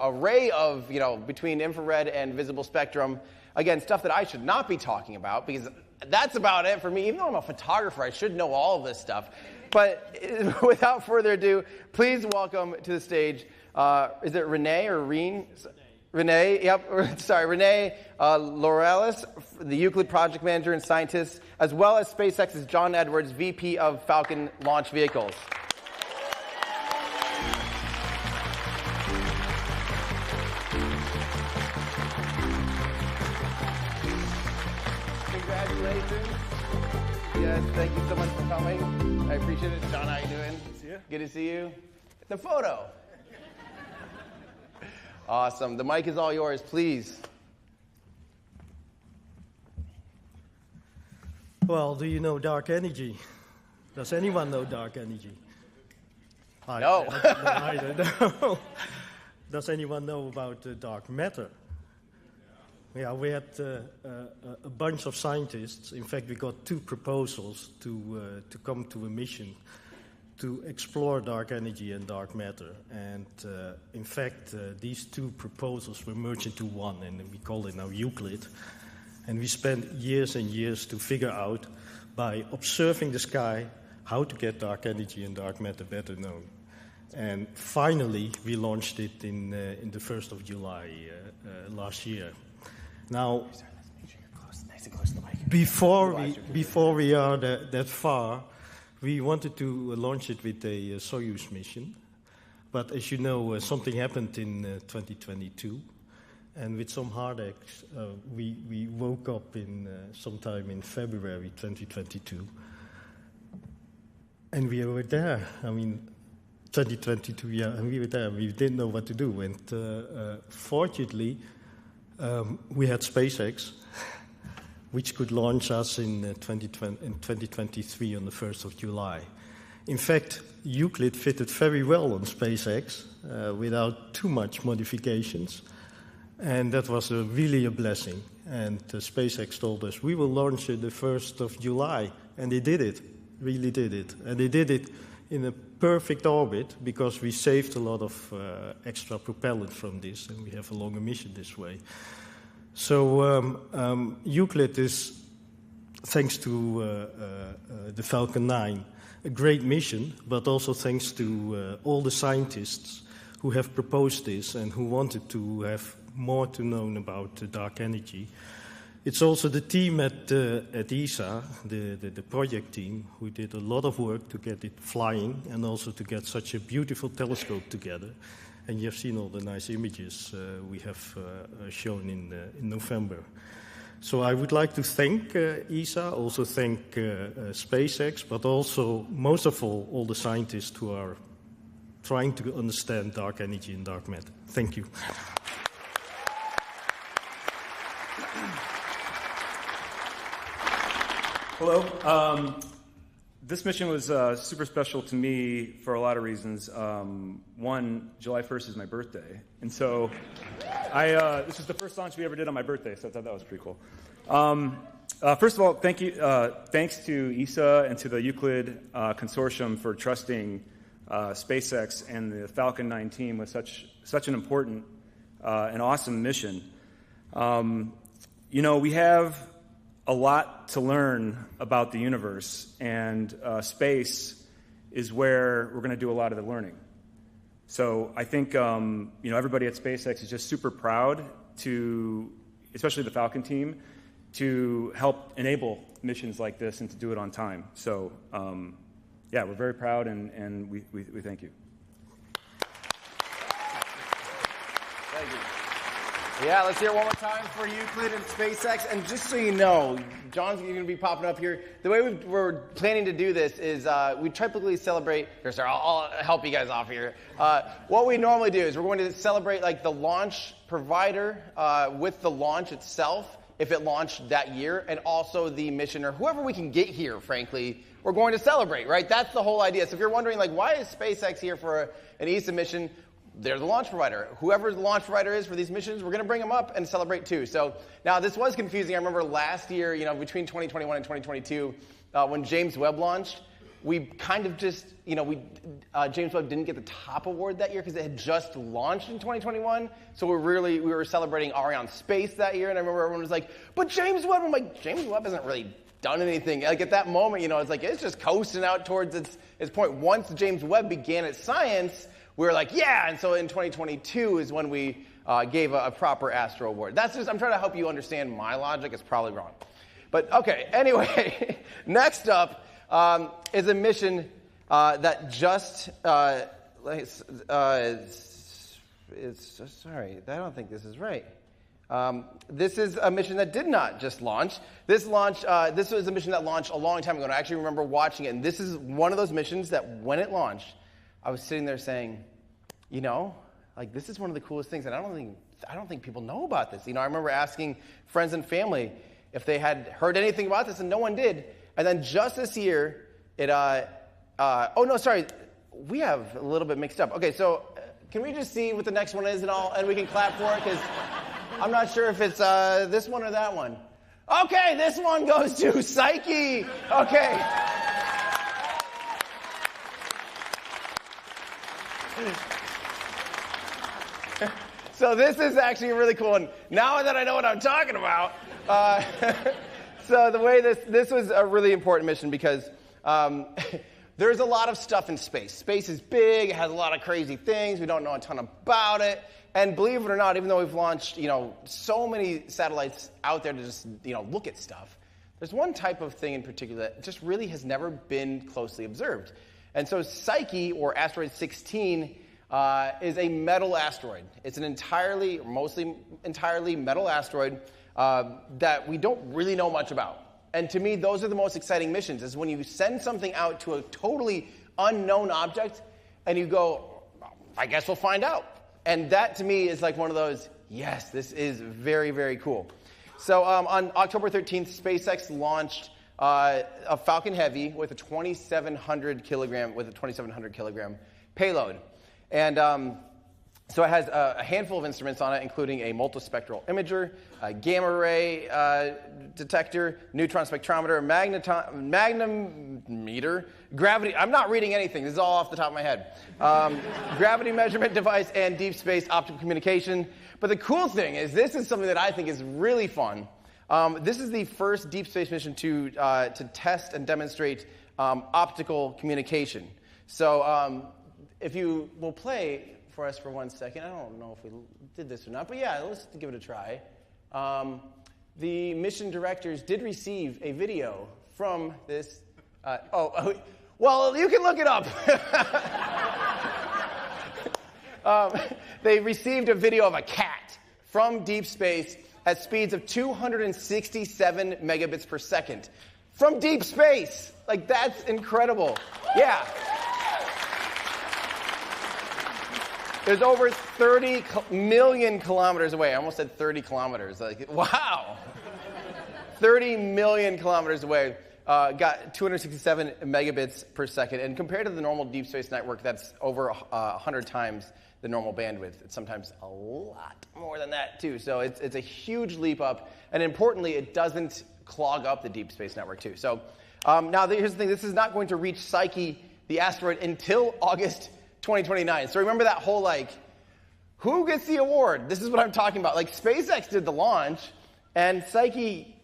array of, between infrared and visible spectrum. Again, stuff that I should not be talking about because that's about it for me. Even though I'm a photographer, I should know all of this stuff. But without further ado, please welcome to the stage, is it Renee or Reen? Renee, yep, sorry, Renee Laurelis, the Euclid project manager and scientist, as well as SpaceX's John Edwards, VP of Falcon Launch Vehicles. Congratulations. Yes, thank you so much for coming. I appreciate it. John, how you doing? Good to see you. Good to see you. The photo. Awesome. The mic is all yours, please. Well, do you know dark energy? Does anyone know dark energy? No. I don't know. Does anyone know about dark matter? Yeah, we had a bunch of scientists. In fact, we got 2 proposals to come to a mission to explore dark energy and dark matter. And in fact, these 2 proposals were merged into one, and we call it now Euclid. And we spent years and years to figure out, by observing the sky, how to get dark energy and dark matter better known. And finally, we launched it in the 1st of July last year. Now, before we are that far, we wanted to launch it with a Soyuz mission. But as you know, something happened in 2022. And with some heartaches, we woke up in sometime in February 2022. And we were there. I mean, 2022, yeah, and we were there. We didn't know what to do. And fortunately, we had SpaceX, which could launch us in 2023 on the 1st of July. In fact, Euclid fitted very well on SpaceX without too much modifications. And that was really a blessing. And SpaceX told us, we will launch it the 1st of July. And they did it, really did it. And they did it in a perfect orbit because we saved a lot of extra propellant from this, and we have a longer mission this way. So Euclid is, thanks to the Falcon 9, a great mission, but also thanks to all the scientists who have proposed this and who wanted to have more to know about dark energy. It's also the team at ESA, the project team, who did a lot of work to get it flying and also to get such a beautiful telescope together. And you have seen all the nice images we have shown in November. So I would like to thank ESA, also thank SpaceX, but also, most of all the scientists who are trying to understand dark energy and dark matter. Thank you. Hello. This mission was super special to me for a lot of reasons. One, July 1st is my birthday, and so this is the first launch we ever did on my birthday, so I thought that was pretty cool. First of all, thanks to ESA and to the Euclid Consortium for trusting SpaceX and the Falcon 9 team with such an important and awesome mission. We have a lot to learn about the universe, and space is where we're going to do a lot of the learning. So I think everybody at SpaceX is just super proud to, especially the Falcon team, to help enable missions like this and to do it on time. So we're very proud, and we thank you. Thank you. Yeah, let's hear it one more time for Euclid and SpaceX. And just so you know, John's going to be popping up here. The way we're planning to do this is we typically celebrate. Here, sir, I'll help you guys off here. What we normally do is we're going to celebrate like the launch provider with the launch itself, if it launched that year, and also the mission or whoever we can get here, frankly, we're going to celebrate, right? That's the whole idea. So if you're wondering, like, why is SpaceX here for an ESA mission? They're the launch provider. Whoever the launch provider is for these missions, we're going to bring them up and celebrate too. So now this was confusing. I remember last year, between 2021 and 2022, when James Webb launched, we kind of just, James Webb didn't get the top award that year because it had just launched in 2021. So we were celebrating Ariane Space that year, and I remember everyone was like, "But James Webb." I'm like, James Webb hasn't really done anything. Like at that moment, it's like it's just coasting out towards its point. Once James Webb began its science, we were like, yeah, and so in 2022 is when we gave a proper Astro Award. That's just, I'm trying to help you understand my logic. It's probably wrong. But okay, anyway, next up is a mission that just, sorry, I don't think this is right. This is a mission that did not just launch. This was a mission that launched a long time ago, and I actually remember watching it, and this is one of those missions that when it launched, I was sitting there saying, this is one of the coolest things, and I don't think people know about this. I remember asking friends and family if they had heard anything about this, and no one did. And then just this year, we have a little bit mixed up. Okay, so can we just see what the next one is and we can clap for it? Because I'm not sure if it's this one or that one. Okay, this one goes to Psyche. Okay. So this is actually a really cool one. Now that I know what I'm talking about. So the way this was a really important mission because there's a lot of stuff in space. Space is big, it has a lot of crazy things, we don't know a ton about it. And believe it or not, even though we've launched, so many satellites out there to just, look at stuff, there's one type of thing in particular that just really has never been closely observed. And so Psyche, or asteroid 16, is a metal asteroid. It's an mostly entirely metal asteroid that we don't really know much about. And to me, those are the most exciting missions, is when you send something out to a totally unknown object and you go, I guess we'll find out. And that, to me, is like one of those, yes, this is very, very cool. So on October 13th, SpaceX launched a Falcon Heavy with a 2,700 kilogram payload. And so it has a handful of instruments on it, including a multispectral imager, a gamma ray detector, neutron spectrometer, magnetometer, gravity. I'm not reading anything. This is all off the top of my head. Gravity measurement device and deep space optical communication. But the cool thing is, this is something that I think is really fun. This is the first deep space mission to test and demonstrate optical communication. So if you will play for us for 1 second. I don't know if we did this or not, but yeah, let's give it a try. The mission directors did receive a video from this. Well, you can look it up. They received a video of a cat from deep space at speeds of 267 megabits per second. From deep space! Like, that's incredible. Yeah. There's over 30 million kilometers away. I almost said 30 kilometers. Like, wow. 30 million kilometers away. Got 267 megabits per second. And compared to the normal deep space network, that's over 100 times the normal bandwidth. It's sometimes a lot more than that, too. So it's a huge leap up. And importantly, it doesn't clog up the deep space network, too. So now here's the thing. This is not going to reach Psyche, the asteroid, until August 2029. So remember that whole, who gets the award? This is what I'm talking about. SpaceX did the launch, and Psyche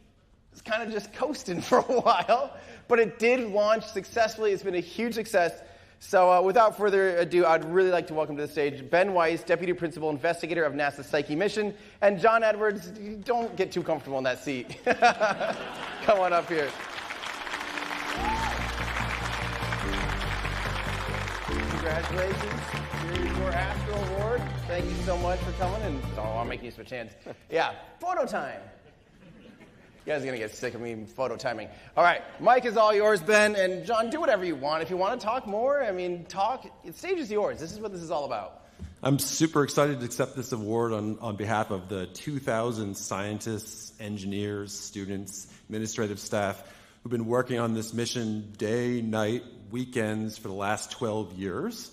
is kind of just coasting for a while, but it did launch successfully. It's been a huge success. So without further ado, I'd really like to welcome to the stage Ben Weiss, Deputy Principal Investigator of NASA's Psyche Mission, and John Edwards. Don't get too comfortable in that seat. Come on up here. Congratulations. Here's your Astro Award. Thank you so much for coming. And I'm making you switch hands. Yeah, photo time. You guys are going to get sick of me photo timing. All right, mic is all yours, Ben. And John, do whatever you want. If you want to talk more, talk. The stage is yours. This is what this is all about. I'm super excited to accept this award on behalf of the 2,000 scientists, engineers, students, administrative staff who've been working on this mission day, night, weekends for the last 12 years.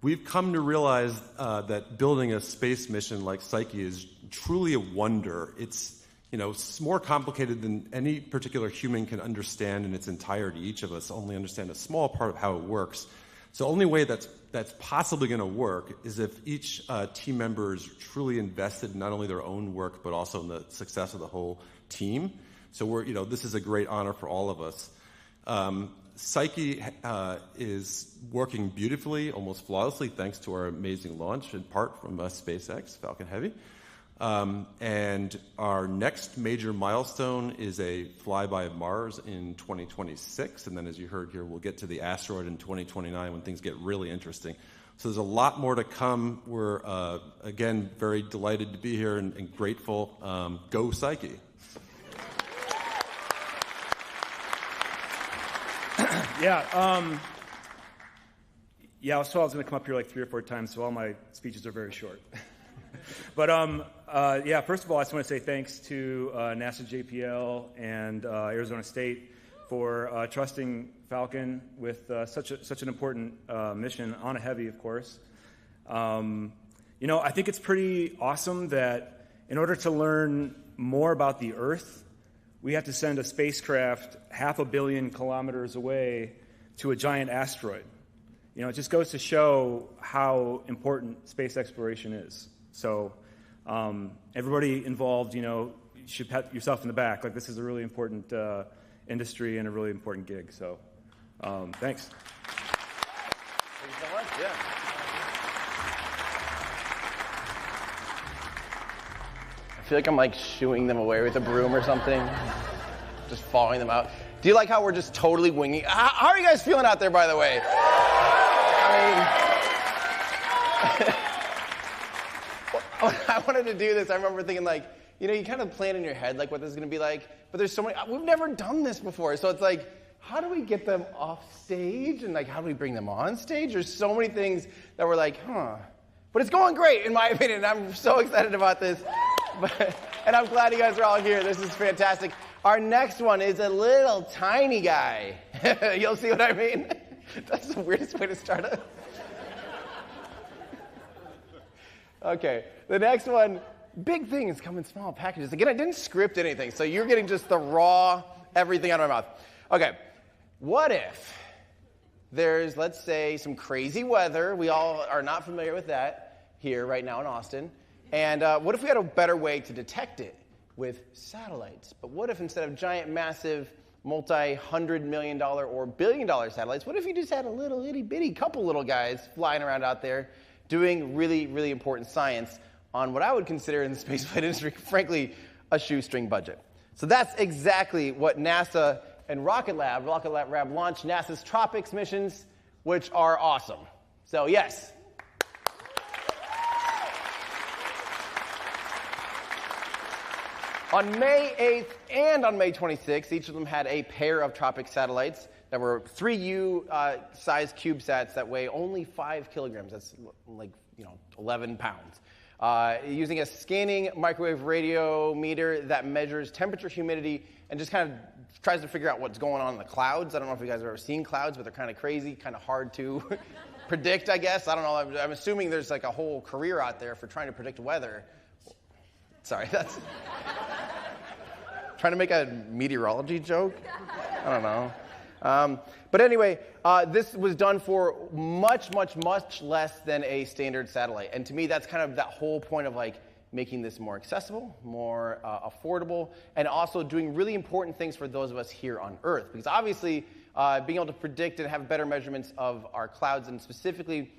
We've come to realize that building a space mission like Psyche is truly a wonder. It's more complicated than any particular human can understand in its entirety. Each of us only understand a small part of how it works. So the only way that's possibly going to work is if each team member is truly invested in not only their own work, but also in the success of the whole team. So this is a great honor for all of us. Psyche is working beautifully, almost flawlessly, thanks to our amazing launch, in part from SpaceX, Falcon Heavy. And our next major milestone is a flyby of Mars in 2026. And then, as you heard here, we'll get to the asteroid in 2029 when things get really interesting. So there's a lot more to come. We're, again, very delighted to be here and grateful. Go Psyche. Yeah, I was told I was going to come up here 3 or 4 times, so all my speeches are very short. But first of all, I just want to say thanks to NASA JPL and Arizona State for trusting Falcon with such an important mission on a Heavy, of course. I think it's pretty awesome that in order to learn more about the Earth, we have to send a spacecraft 500 million kilometers away to a giant asteroid. It just goes to show how important space exploration is. So everybody involved, you should pat yourself in the back. Like, this is a really important industry and a really important gig. So thanks. Thank you so much. Yeah. I feel like I'm like shooing them away with a broom or something, just following them out. Do you like how we're just totally winging? How are you guys feeling out there, by the way? When I wanted to do this, I remember thinking like, you kind of plan in your head like what this is going to be like, but there's so many, we've never done this before. So it's like, how do we get them off stage and like, how do we bring them on stage? There's so many things that we're like, but it's going great in my opinion. I'm so excited about this. And I'm glad you guys are all here. This is fantastic. Our next one is a little tiny guy. You'll see what I mean? That's the weirdest way to start it. Okay, the next one, big things come in small packages. Again, I didn't script anything, so you're getting just the raw everything out of my mouth. Okay, what if there's, let's say, some crazy weather. We all are not familiar with that here right now in Austin. And what if we had a better way to detect it with satellites? But what if instead of giant, massive, multi-$100 million or billion-dollar satellites, what if you just had a little itty-bitty couple little guys flying around out there doing really, really important science on what I would consider in the spaceflight industry, frankly, a shoestring budget. So that's exactly what NASA and Rocket Lab launched NASA's Tropics missions, which are awesome. So yes. On May 8th and on May 26th, each of them had a pair of Tropics satellites that were 3U-sized CubeSats that weigh only 5 kilograms. That's like 11 pounds. Using a scanning microwave radiometer that measures temperature, humidity, and just kind of tries to figure out what's going on in the clouds. I don't know if you guys have ever seen clouds, but they're kind of crazy, kind of hard to predict, I guess. I don't know. I'm assuming there's like a whole career out there for trying to predict weather. Sorry, that's... trying to make a meteorology joke? I don't know. But anyway, this was done for much, much, much less than a standard satellite. And to me, that's kind of that whole point of like making this more accessible, more affordable, and also doing really important things for those of us here on Earth. Because obviously, being able to predict and have better measurements of our clouds, and specifically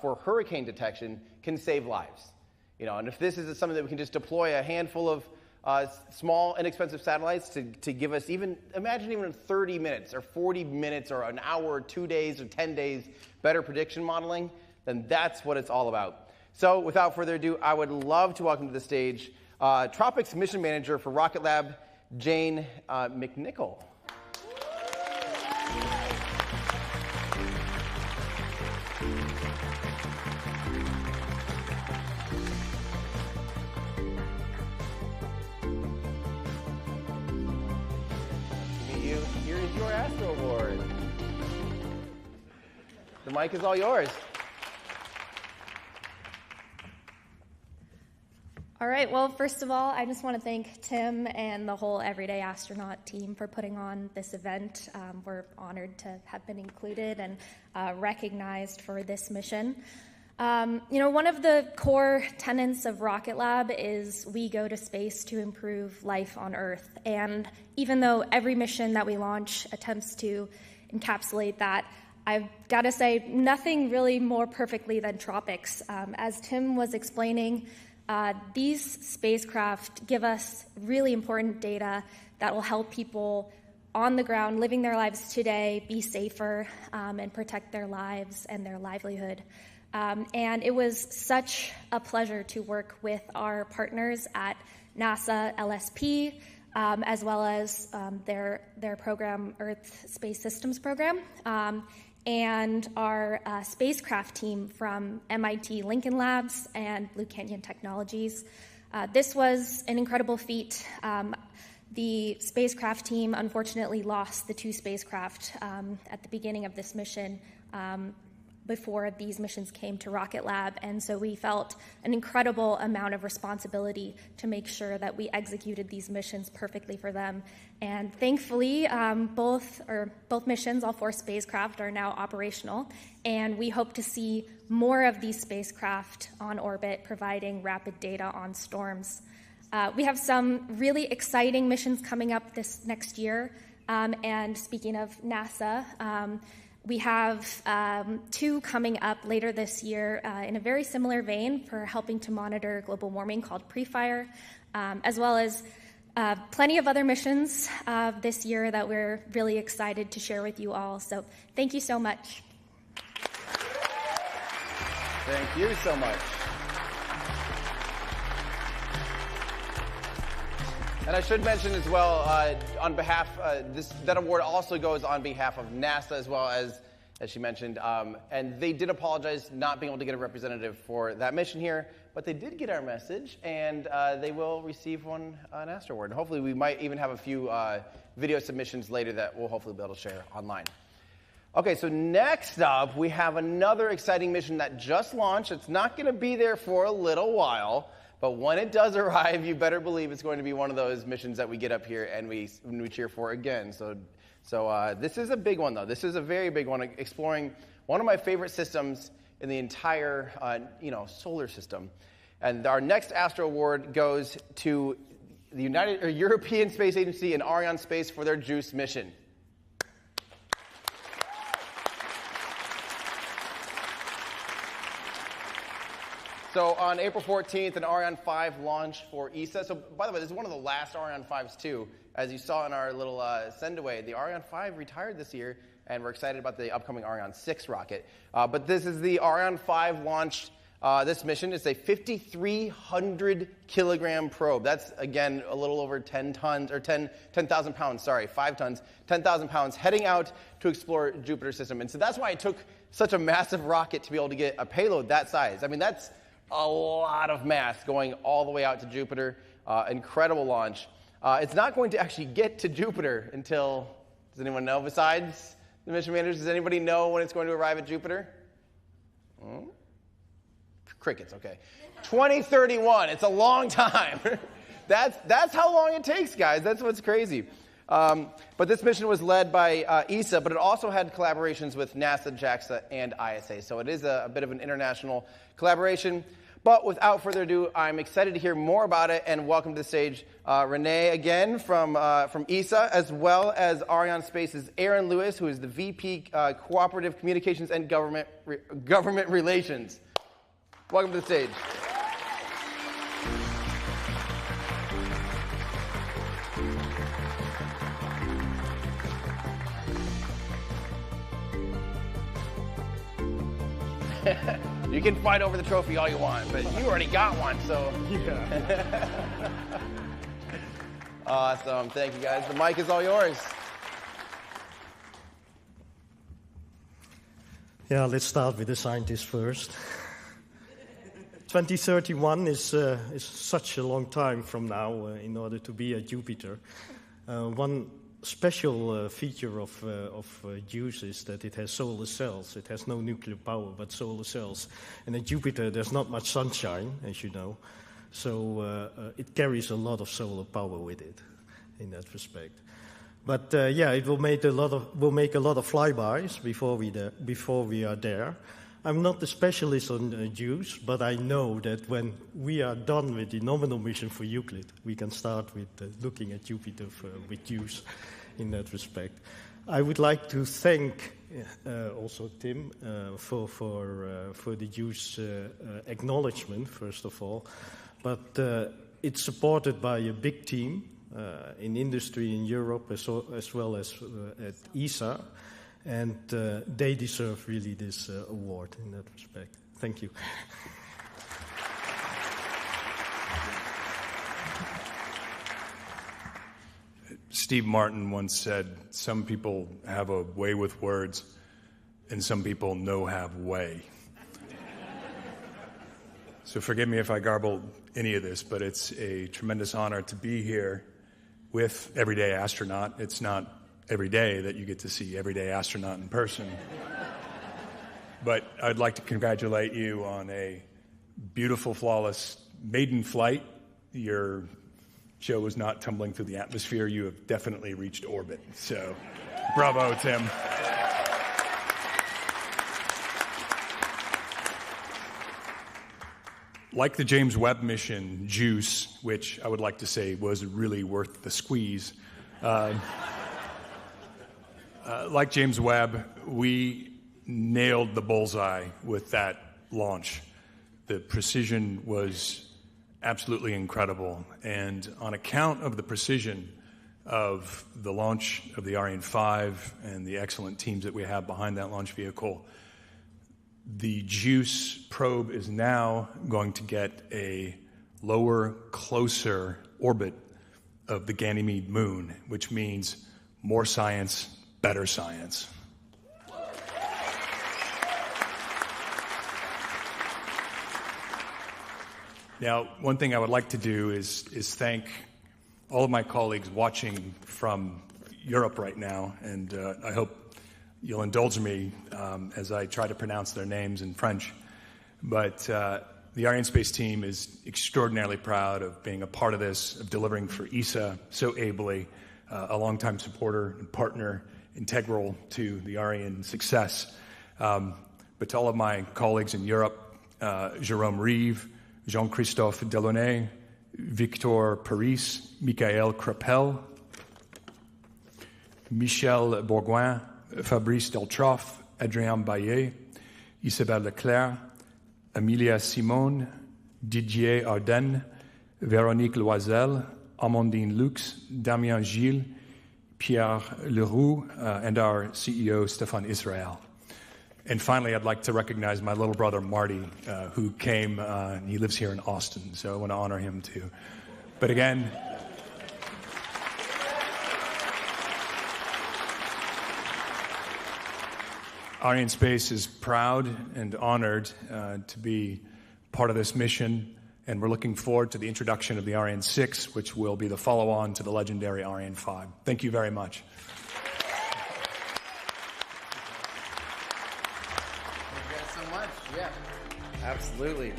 for hurricane detection, can save lives. And if this is something that we can just deploy a handful of small, inexpensive satellites to give us imagine even 30 minutes or 40 minutes or an hour or 2 days or 10 days better prediction modeling, then that's what it's all about. So without further ado, I would love to welcome to the stage Tropics Mission Manager for Rocket Lab, Jane McNichol. Your Astro Award. The mic is all yours. All right, well, first of all, I just want to thank Tim and the whole Everyday Astronaut team for putting on this event. We're honored to have been included and recognized for this mission. One of the core tenets of Rocket Lab is we go to space to improve life on Earth. And even though every mission that we launch attempts to encapsulate that, I've got to say nothing really more perfectly than Tropics. As Tim was explaining, these spacecraft give us really important data that will help people on the ground living their lives today be safer and protect their lives and their livelihood. And it was such a pleasure to work with our partners at NASA LSP, as well as their program, Earth Space Systems program, and our spacecraft team from MIT Lincoln Labs and Blue Canyon Technologies. This was an incredible feat. The spacecraft team unfortunately lost the 2 spacecraft at the beginning of this mission. before these missions came to Rocket Lab, and so we felt an incredible amount of responsibility to make sure that we executed these missions perfectly for them. And thankfully, both missions, all 4 spacecraft, are now operational, and we hope to see more of these spacecraft on orbit providing rapid data on storms. We have some really exciting missions coming up this next year, and speaking of NASA, we have 2 coming up later this year in a very similar vein for helping to monitor global warming called PREFIRE, as well as plenty of other missions this year that we're really excited to share with you all. So thank you so much. Thank you so much. And I should mention as well, on behalf, that award also goes on behalf of NASA as well as she mentioned. And they did apologize not being able to get a representative for that mission here, but they did get our message, and they will receive an Astro Award. And hopefully we might even have a few video submissions later that we'll hopefully be able to share online. Okay, so next up, we have another exciting mission that just launched. It's not going to be there for a little while, but when it does arrive, you better believe it's going to be one of those missions that we get up here and we cheer for again. So this is a big one, though. This is a very big one, exploring one of my favorite systems in the entire solar system. And our next Astro Award goes to the European Space Agency and Ariane Space for their JUICE mission. So on April 14th, an Ariane 5 launch for ESA. So by the way, this is one of the last Ariane 5s too. As you saw in our little send away, the Ariane 5 retired this year, and we're excited about the upcoming Ariane 6 rocket. But this is the Ariane 5 launched this mission. It's a 5,300 kilogram probe. That's, again, a little over 10 tons, or 10,000 pounds, sorry, 5 tons, 10,000 pounds, heading out to explore Jupiter's system. And so that's why it took such a massive rocket to be able to get a payload that size. I mean, that's a lot of mass going all the way out to Jupiter. Incredible launch. It's not going to actually get to Jupiter until, does anyone know besides the mission managers? Does anybody know when it's going to arrive at Jupiter? Crickets, okay. 2031, it's a long time. That's how long it takes, guys. That's what's crazy. But this mission was led by ESA, but it also had collaborations with NASA, JAXA, and ISA. So it is a bit of an international collaboration. But without further ado, I'm excited to hear more about it, and welcome to the stage Renee again from ESA, as well as Ariane Space's Aaron Lewis, who is the VP Cooperative Communications and Government Relations. Welcome to the stage. You can fight over the trophy all you want, but you already got one, so. Yeah. Awesome. Thank you, guys. The mic is all yours. Yeah, let's start with the scientists first. 2031 is such a long time from now in order to be at Jupiter. One special feature of JUICE is that it has solar cells. It has no nuclear power, but solar cells. And at Jupiter, there's not much sunshine, as you know. So it carries a lot of solar power with it in that respect. But yeah, it will make a lot of flybys before we are there. I'm not a specialist on JUICE, but I know that when we are done with the nominal mission for Euclid, we can start with looking at Jupiter with JUICE in that respect. I would like to thank also Tim for the JUICE acknowledgement, first of all. But it's supported by a big team in industry in Europe as well as at ESA. And they deserve really this award in that respect. Thank you. Steve Martin once said, some people have a way with words, and some people have way. So forgive me if I garbled any of this, but it's a tremendous honor to be here with Everyday Astronaut. It's not every day that you get to see Everyday Astronaut in person. but I'd like to congratulate you on a beautiful, flawless maiden flight. Your show was not tumbling through the atmosphere. You have definitely reached orbit. So, bravo, Tim. Like the James Webb mission, JUICE, which I would like to say was really worth the squeeze, like James Webb, we nailed the bullseye with that launch. The precision was absolutely incredible. And on account of the precision of the launch of the Ariane 5 and the excellent teams that we have behind that launch vehicle, the JUICE probe is now going to get a lower, closer orbit of the Ganymede moon, which means more science, better science. Now, one thing I would like to do is thank all of my colleagues watching from Europe right now, and I hope you'll indulge me as I try to pronounce their names in French. But the Arianespace team is extraordinarily proud of being a part of this, of delivering for ESA so ably, a longtime supporter and partner, integral to the Ariane success. But to all of my colleagues in Europe, Jérôme Rive, Jean-Christophe Delaunay, Victor Paris, Michael Crapel, Michel Bourgoin, Fabrice Deltroff, Adrien Baillet, Isabelle Leclerc, Amelia Simone, Didier Ardennes, Véronique Loisel, Amandine Lux, Damien Gilles, Pierre Leroux, and our CEO, Stéphane Israel. And finally, I'd like to recognize my little brother, Marty, who came, and he lives here in Austin, so I want to honor him too. But again, Arianespace is proud and honored to be part of this mission, and we're looking forward to the introduction of the Ariane 6, which will be the follow-on to the legendary Ariane 5. Thank you very much. Thank you guys so much. Yeah, absolutely.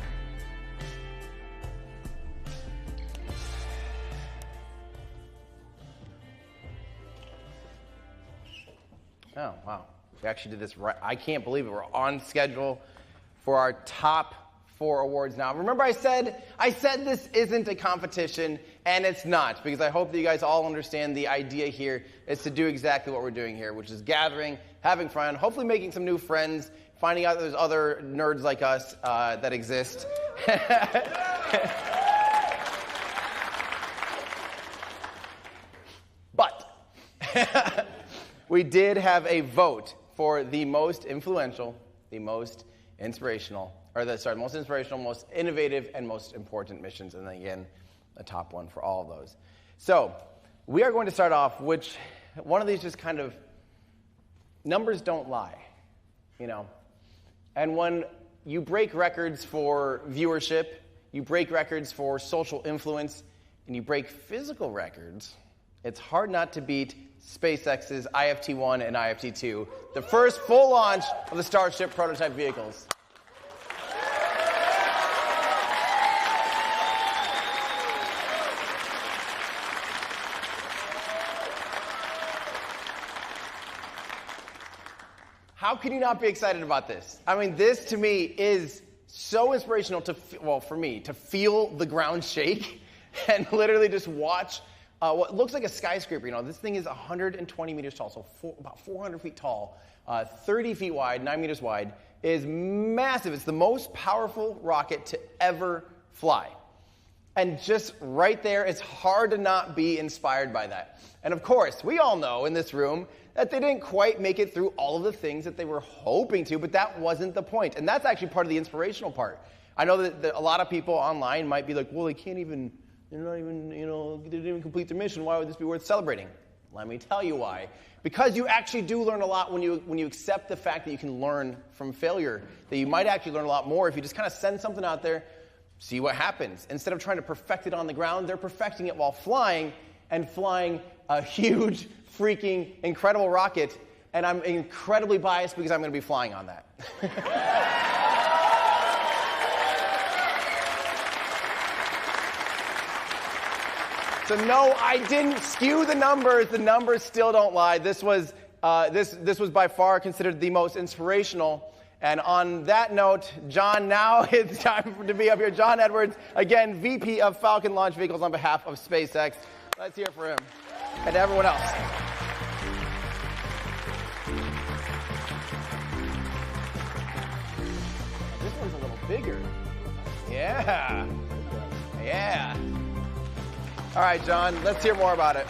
Oh, wow. We actually did this right. I can't believe it. We're on schedule for our top 4 awards now. Remember I said this isn't a competition, and it's not, because I hope that you guys all understand the idea here is to do exactly what we're doing here, which is gathering, having fun, hopefully making some new friends, finding out there's other nerds like us that exist. But we did have a vote for the most influential, the most inspirational, most inspirational, most innovative, and most important missions. And then again, the top one for all of those. So we are going to start off, which one of these just kind of, numbers don't lie, you know. And when you break records for viewership, you break records for social influence, and you break physical records, it's hard not to beat SpaceX's IFT-1 and IFT-2, the first full launch of the Starship prototype vehicles. How can you not be excited about this? I mean, this to me is so inspirational for me, to feel the ground shake and literally just watch what looks like a skyscraper. You know, this thing is 120 meters tall, so about 400 feet tall, 30 feet wide, 9 meters wide. It is massive. It's the most powerful rocket to ever fly. And just right there, it's hard to not be inspired by that. And of course, we all know in this room that they didn't quite make it through all of the things that they were hoping to, but that wasn't the point. And that's actually part of the inspirational part. I know that a lot of people online might be like, well, they didn't even complete their mission. Why would this be worth celebrating? Let me tell you why. Because you actually do learn a lot when you accept the fact that you can learn from failure, that you might actually learn a lot more if you just kind of send something out there, see what happens. Instead of trying to perfect it on the ground, they're perfecting it while flying, and flying a huge, freaking, incredible rocket, and I'm incredibly biased because I'm going to be flying on that. So no, I didn't skew the numbers. The numbers still don't lie. This was by far considered the most inspirational. And on that note, John, now it's time to be up here. John Edwards, again, VP of Falcon Launch Vehicles on behalf of SpaceX. Let's hear it for him and everyone else. This one's a little bigger. Yeah. Yeah. All right, John, let's hear more about it.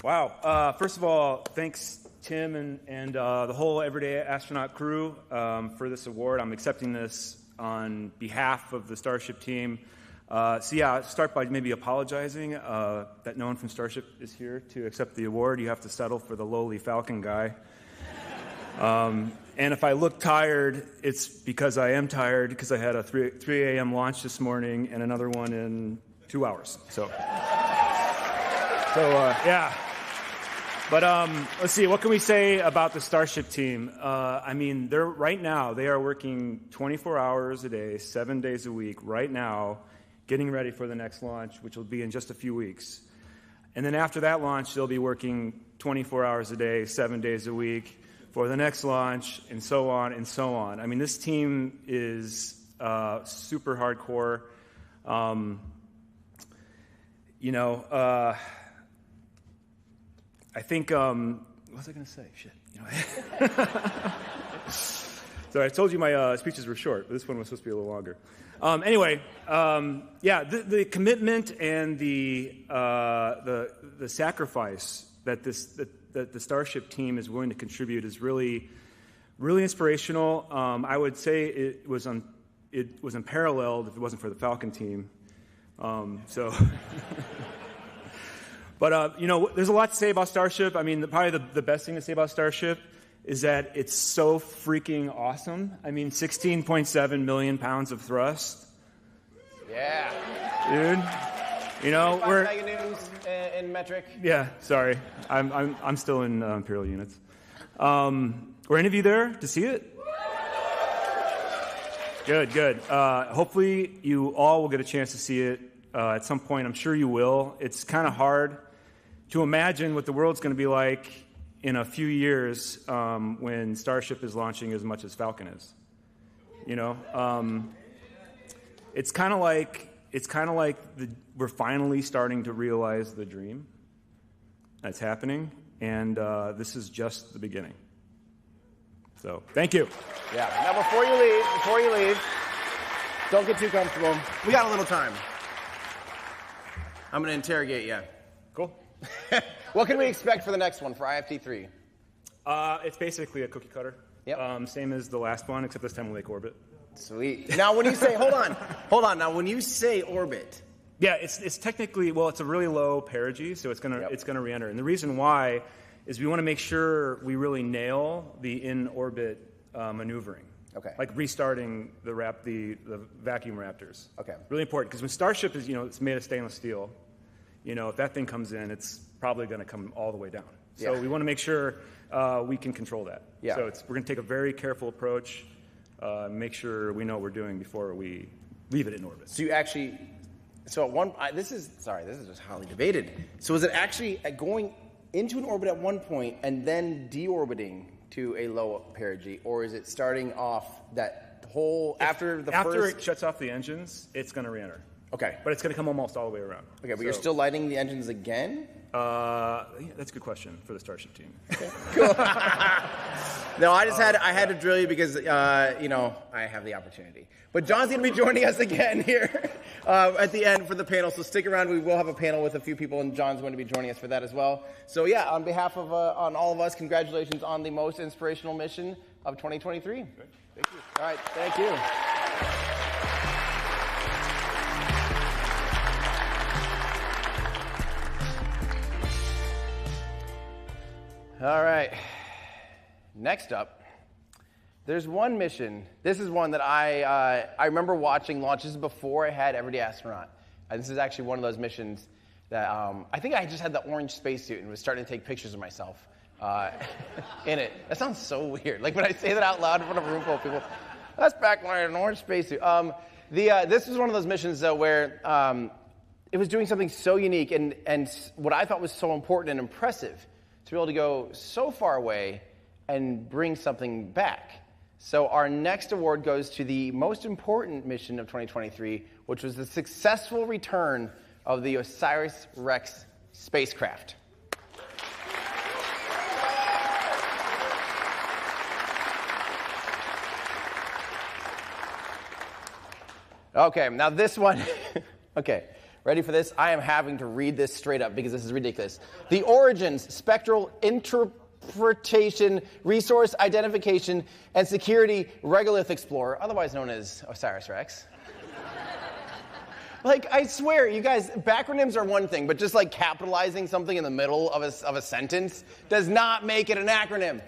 Wow. First of all, thanks, Tim, and the whole Everyday Astronaut crew for this award. I'm accepting this on behalf of the Starship team. So yeah, I'll start by maybe apologizing that no one from Starship is here to accept the award. You have to settle for the lowly Falcon guy. And if I look tired, it's because I am tired, because I had a 3 a.m. launch this morning and another one in 2 hours. So yeah. But let's see, what can we say about the Starship team? I mean, right now, they are working 24 hours a day, 7 days a week, right now, getting ready for the next launch, which will be in just a few weeks. And then after that launch, they'll be working 24 hours a day, 7 days a week, for the next launch, and so on and so on. I mean, this team is super hardcore. I think, what was I going to say? Shit. So I told you my speeches were short, but this one was supposed to be a little longer. Anyway, yeah, the commitment and the sacrifice that that the Starship team is willing to contribute is really, really inspirational. I would say it was unparalleled if it wasn't for the Falcon team. But there's a lot to say about Starship. I mean, probably the best thing to say about Starship is that it's so freaking awesome. I mean, 16.7 million pounds of thrust. Yeah. Dude. We're meganewtons in metric. Yeah, sorry. I'm still in imperial units. Were any of you there to see it? Good. Hopefully you all will get a chance to see it at some point. I'm sure you will. It's kind of hard to imagine what the world's going to be like in a few years when Starship is launching as much as Falcon is. It's kind of like we're finally starting to realize the dream that's happening, and this is just the beginning. So, thank you. Yeah. Now, before you leave, don't get too comfortable. We got a little time. I'm going to interrogate you. Cool. What can we expect for the next one, for IFT3? It's basically a cookie cutter. Yep. Same as the last one, except this time we'll make orbit. Sweet. Now, when you say, hold on. Now, when you say orbit, yeah, it's technically, well, it's a really low perigee, so it's gonna re-enter. And the reason why is we want to make sure we really nail the in-orbit maneuvering. Okay. Like restarting the vacuum Raptors. Okay. Really important, because when Starship is, it's made of stainless steel. If that thing comes in, it's probably going to come all the way down. So we want to make sure we can control that. Yeah. So we're going to take a very careful approach, make sure we know what we're doing before we leave it in orbit. So you actually, this is just hotly debated. So is it actually going into an orbit at one point and then deorbiting to a low perigee, or is it starting off that whole after it shuts off the engines, it's going to re-enter. Okay. But it's going to come almost all the way around. Okay, but you're still lighting the engines again? Yeah, that's a good question for the Starship team. Okay. Cool. No, I had to drill you because I have the opportunity. But John's going to be joining us again here at the end for the panel. So stick around. We will have a panel with a few people, and John's going to be joining us for that as well. So yeah, on behalf of on all of us, congratulations on the most inspirational mission of 2023. Thank you. All right, thank you. All right. Next up, there's one mission. This is one that I remember watching launch. This is before I had Everyday Astronaut. And this is actually one of those missions that I think I just had the orange spacesuit and was starting to take pictures of myself in it. That sounds so weird. Like when I say that out loud in front of a room full of people, that's back when I had an orange spacesuit. This was one of those missions, though, where it was doing something so unique and what I thought was so important and impressive to be able to go so far away and bring something back. So our next award goes to the most important mission of 2023, which was the successful return of the Osiris Rex spacecraft. Okay, now this one, okay, ready for this? I am having to read this straight up because this is ridiculous. The Origins Spectral Interpretation, Resource Identification, and Security Regolith Explorer, otherwise known as Osiris Rex. Like, I swear, you guys, backronyms are one thing, but just like capitalizing something in the middle of a sentence does not make it an acronym.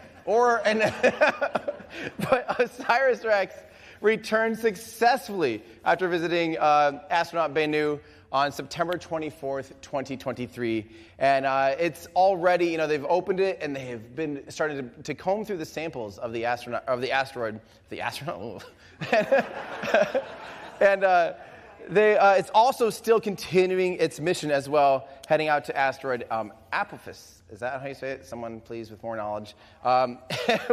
But Osiris Rex returned successfully after visiting astronaut Bennu on September 24th, 2023. And it's already, they've opened it and they have been starting to comb through the samples of the asteroid. And it's also still continuing its mission as well, heading out to asteroid Apophis. Is that how you say it? Someone, please, with more knowledge.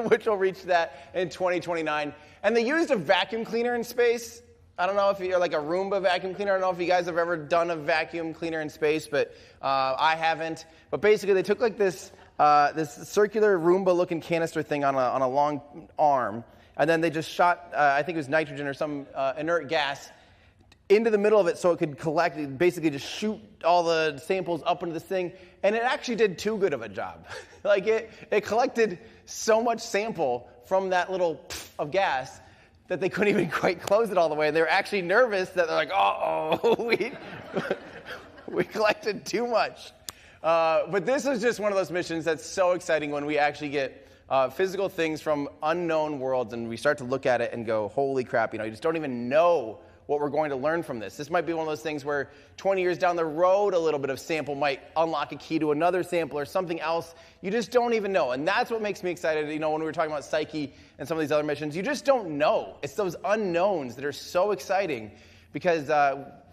Which will reach that in 2029. And they used a vacuum cleaner in space. I don't know if you're like a Roomba vacuum cleaner. I don't know if you guys have ever done a vacuum cleaner in space, but I haven't. But basically, they took like this circular Roomba-looking canister thing on a long arm, and then they just shot, I think it was nitrogen or some inert gas, into the middle of it so it could collect, basically just shoot all the samples up into this thing. And it actually did too good of a job. Like it collected so much sample from that little of gas that they couldn't even quite close it all the way. And they were actually nervous that they're like, we collected too much. But this is just one of those missions that's so exciting when we actually get physical things from unknown worlds and we start to look at it and go, holy crap, you just don't even know what we're going to learn from this. This might be one of those things where 20 years down the road, a little bit of sample might unlock a key to another sample or something else. You just don't even know. And that's what makes me excited. When we were talking about Psyche and some of these other missions, you just don't know. It's those unknowns that are so exciting because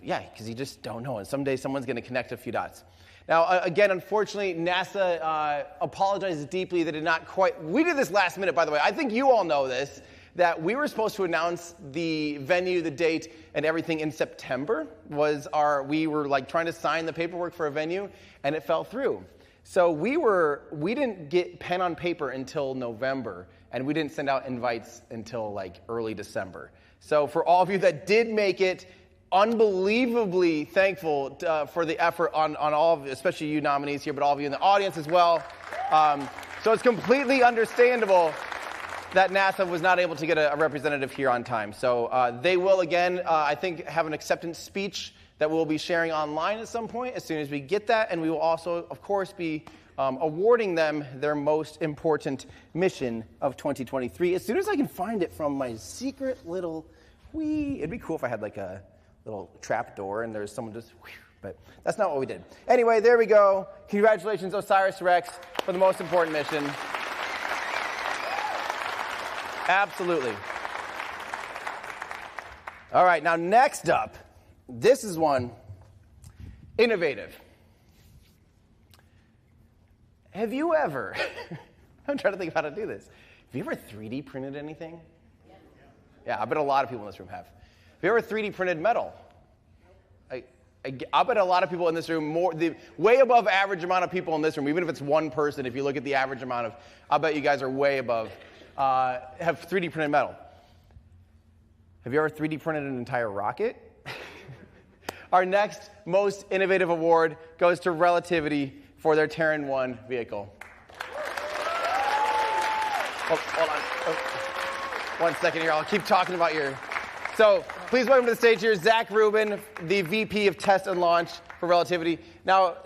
you just don't know. And someday someone's going to connect a few dots. Now, again, unfortunately, NASA apologizes deeply. They did not quite. We did this last minute, by the way. I think you all know this, that we were supposed to announce the venue, the date, and everything in September. We were like trying to sign the paperwork for a venue, and it fell through. So we didn't get pen on paper until November, and we didn't send out invites until like early December. So for all of you that did make it, unbelievably thankful for the effort on all of, especially you nominees here, but all of you in the audience as well. So it's completely understandable that NASA was not able to get a representative here on time. So they will, again, I think, have an acceptance speech that we'll be sharing online at some point as soon as we get that. And we will also, of course, be awarding them their most important mission of 2023. As soon as I can find it from my secret little it'd be cool if I had like a little trap door and there's someone just but that's not what we did. Anyway, there we go. Congratulations, Osiris Rex, for the most important mission. Absolutely. All right, now next up, this is one, innovative. Have you ever, I'm trying to think of how to do this. Have you ever 3D printed anything? Yeah, I bet a lot of people in this room have. Have you ever 3D printed metal? I bet a lot of people in this room, way above average amount of people in this room, even if it's one person, if you look at the average amount of, I bet you guys are way above, have 3D printed metal. Have you ever 3D printed an entire rocket? Our next most innovative award goes to Relativity for their Terran 1 vehicle. Hold on. One second here. I'll keep talking about your... So please welcome to the stage here, Zach Rubin, the VP of Test and Launch for Relativity. Now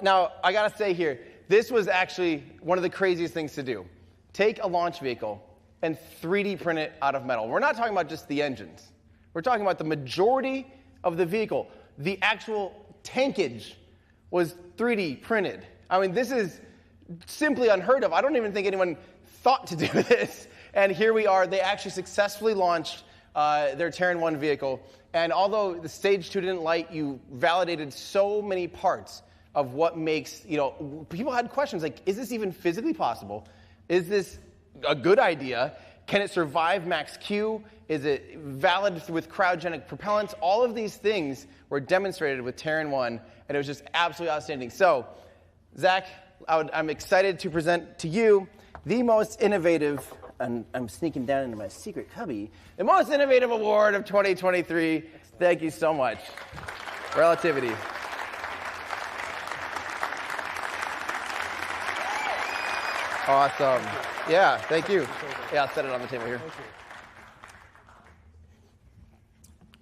I got to say here, this was actually one of the craziest things to do. Take a launch vehicle and 3D print it out of metal. We're not talking about just the engines. We're talking about the majority of the vehicle. The actual tankage was 3D printed. I mean, this is simply unheard of. I don't even think anyone thought to do this. And here we are. They actually successfully launched their Terran 1 vehicle. And although the stage 2 didn't light, you validated so many parts of what makes, people had questions like, is this even physically possible? Is this a good idea? Can it survive max Q? Is it valid with cryogenic propellants? All of these things were demonstrated with Terran 1, and it was just absolutely outstanding. So, Zach, I'm excited to present to you the most innovative, and I'm sneaking down into my secret cubby, the most innovative award of 2023. Thank you so much. Relativity. Awesome. Yeah, thank you. Yeah, I'll set it on the table here.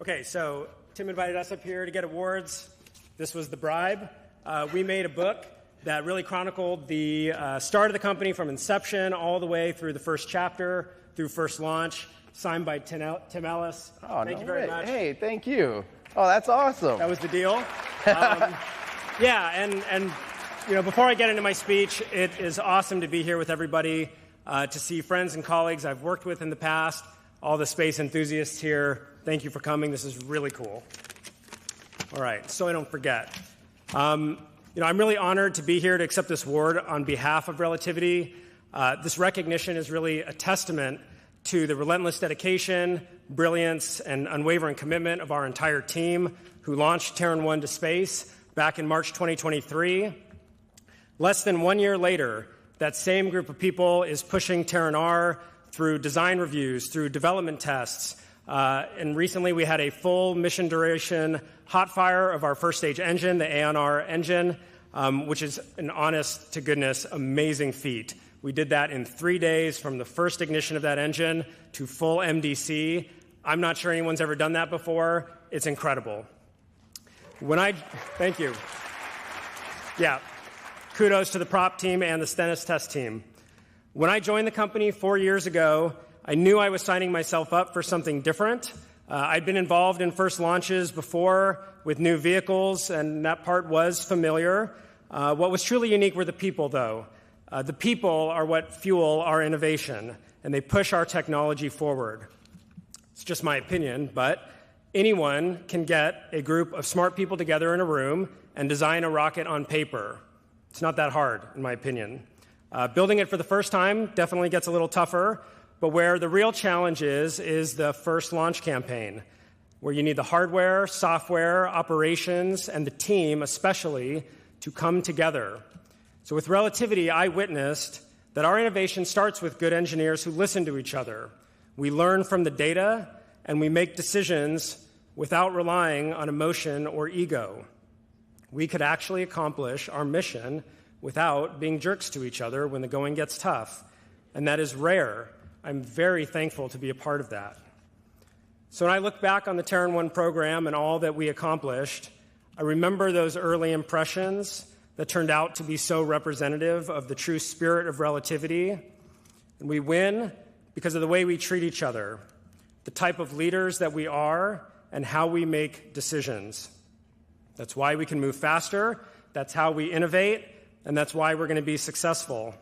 Okay, so Tim invited us up here to get awards. This was the bribe. We made a book that really chronicled the start of the company from inception all the way through the first chapter, through first launch, signed by Tim Ellis. Oh, thank you very much. Hey, thank you. Oh, that's awesome. That was the deal. Yeah, and before I get into my speech, it is awesome to be here with everybody, to see friends and colleagues I've worked with in the past, all the space enthusiasts here. Thank you for coming. This is really cool. All right, so I don't forget. I'm really honored to be here to accept this award on behalf of Relativity. This recognition is really a testament to the relentless dedication, brilliance, and unwavering commitment of our entire team who launched Terran 1 to space back in March 2023. Less than 1 year later, that same group of people is pushing Terran R through design reviews, through development tests, and recently we had a full mission duration hot fire of our first stage engine, the ANR engine, which is an honest to goodness amazing feat. We did that in 3 days from the first ignition of that engine to full MDC. I'm not sure anyone's ever done that before. It's incredible. Thank you. Yeah, kudos to the prop team and the Stennis test team. When I joined the company 4 years ago, I knew I was signing myself up for something different. I'd been involved in first launches before with new vehicles, and that part was familiar. What was truly unique were the people, though. The people are what fuel our innovation, and they push our technology forward. It's just my opinion, but anyone can get a group of smart people together in a room and design a rocket on paper. It's not that hard, in my opinion. Building it for the first time definitely gets a little tougher, but where the real challenge is the first launch campaign, where you need the hardware, software, operations, and the team especially to come together. So with Relativity, I witnessed that our innovation starts with good engineers who listen to each other. We learn from the data, and we make decisions without relying on emotion or ego. We could actually accomplish our mission without being jerks to each other when the going gets tough, and that is rare. I'm very thankful to be a part of that. So when I look back on the Terran 1 program and all that we accomplished, I remember those early impressions that turned out to be so representative of the true spirit of Relativity. And we win because of the way we treat each other, the type of leaders that we are, and how we make decisions. That's why we can move faster, that's how we innovate, and that's why we're going to be successful.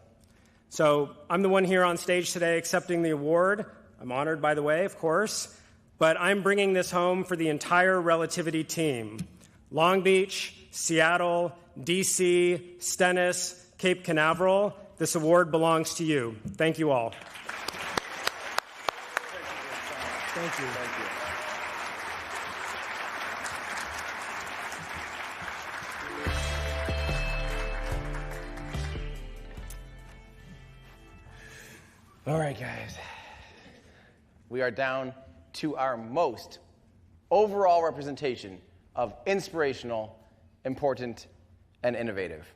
So I'm the one here on stage today accepting the award. I'm honored, by the way, of course, but I'm bringing this home for the entire Relativity team. Long Beach, Seattle, DC, Stennis, Cape Canaveral, this award belongs to you. Thank you all. Thank you. Thank you. All right, guys. We are down to our most overall representation of inspirational, important, and innovative.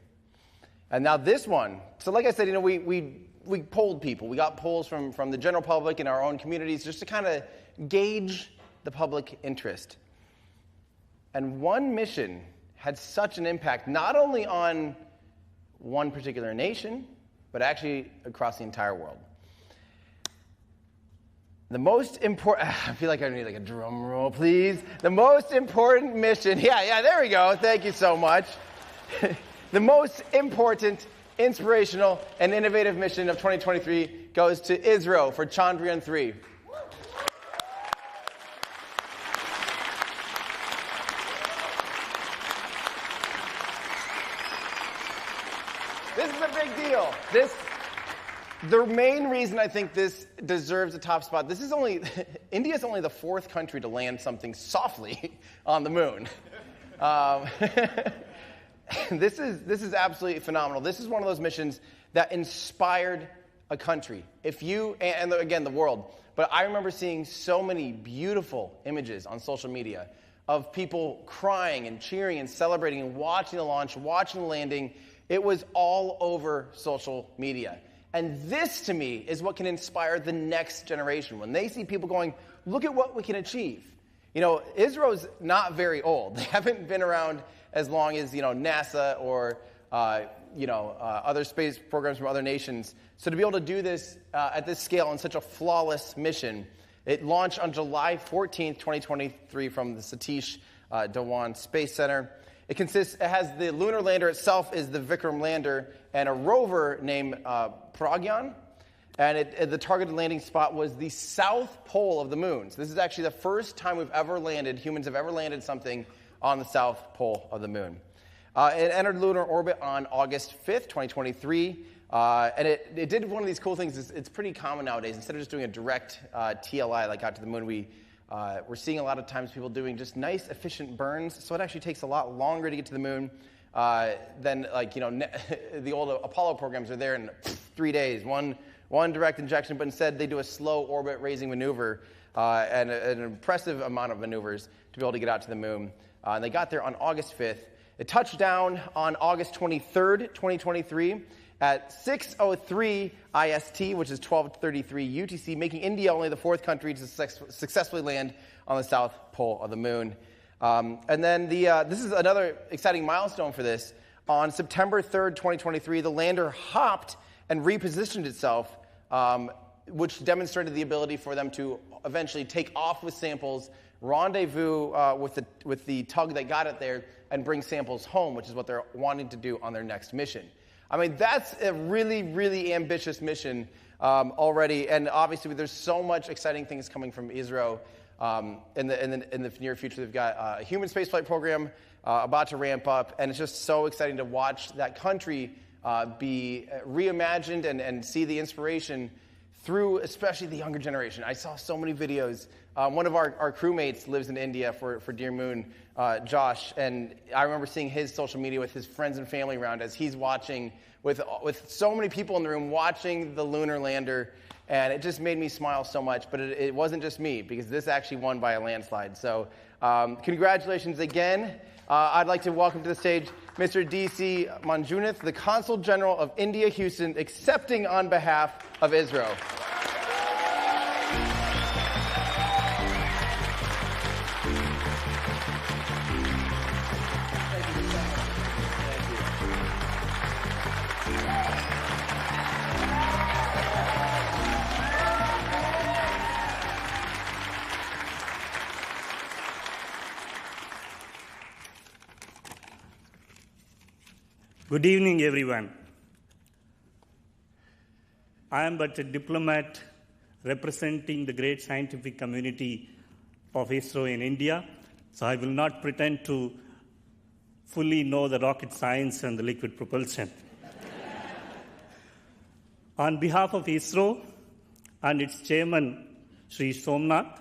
And now this one, so like I said, we polled people. We got polls from the general public in our own communities just to kind of gauge the public interest. And one mission had such an impact, not only on one particular nation, but actually across the entire world. The most important, I feel like I need like a drum roll, please. The most important mission, yeah, there we go. Thank you so much. The most important inspirational, and innovative mission of 2023 goes to ISRO for Chandrayaan-3. This is a big deal. The main reason I think this deserves a top spot, India is only the 4th country to land something softly on the moon. This is absolutely phenomenal. This is one of those missions that inspired a country. And again, the world. But I remember seeing so many beautiful images on social media of people crying and cheering and celebrating and watching the launch, watching the landing. It was all over social media. And this, to me, is what can inspire the next generation. When they see people going, look at what we can achieve. ISRO's not very old. They haven't been around as long as, NASA or, other space programs from other nations. So to be able to do this at this scale in such a flawless mission, it launched on July 14th, 2023 from the Satish Dhawan Space Center. It has the lunar lander itself is the Vikram lander and a rover named Pragyan. And the targeted landing spot was the south pole of the moon. So this is actually the first time humans have ever landed something on the south pole of the moon. It entered lunar orbit on August 5th, 2023. And it did one of these cool things. It's pretty common nowadays. Instead of just doing a direct TLI like out to the moon, we're seeing a lot of times people doing just nice, efficient burns. So it actually takes a lot longer to get to the moon than the old Apollo programs are there in 3 days, one direct injection. But instead they do a slow orbit raising maneuver and an impressive amount of maneuvers to be able to get out to the moon. And they got there on August 5th. It touched down on August 23rd, 2023 at 6:03 IST, which is 12:33 UTC, making India only the 4th country to successfully land on the south pole of the moon. And then this is another exciting milestone for this. On September 3rd, 2023, the lander hopped and repositioned itself, which demonstrated the ability for them to eventually take off with samples, rendezvous with the tug that got it there, and bring samples home, which is what they're wanting to do on their next mission. I mean, that's a really, really ambitious mission already, and obviously there's so much exciting things coming from ISRO in the near future. They've got a human spaceflight program about to ramp up, and it's just so exciting to watch that country be reimagined and see the inspiration through especially the younger generation. I saw so many videos. One of our crewmates lives in India for Dear Moon, Josh, and I remember seeing his social media with his friends and family around as he's watching with so many people in the room watching the lunar lander, and it just made me smile so much. But it wasn't just me, because this actually won by a landslide. So congratulations again. I'd like to welcome to the stage Mr. D.C. Manjunath, the Consul General of India, Houston, accepting on behalf of ISRO. Good evening, everyone. I am but a diplomat representing the great scientific community of ISRO in India, so I will not pretend to fully know the rocket science and the liquid propulsion. On behalf of ISRO and its chairman, Sri Somnath,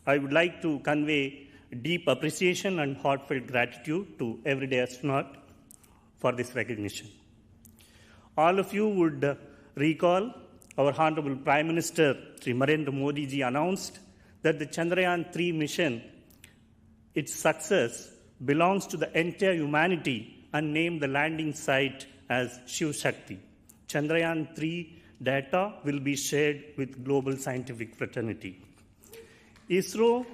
I would like to convey deep appreciation and heartfelt gratitude to Everyday Astronaut for this recognition. All of you would recall our Honorable Prime Minister, Sri Narendra Modi ji, announced that the Chandrayaan-3 mission, its success, belongs to the entire humanity and named the landing site as Shiv Shakti. Chandrayaan-3 data will be shared with global scientific fraternity. ISRO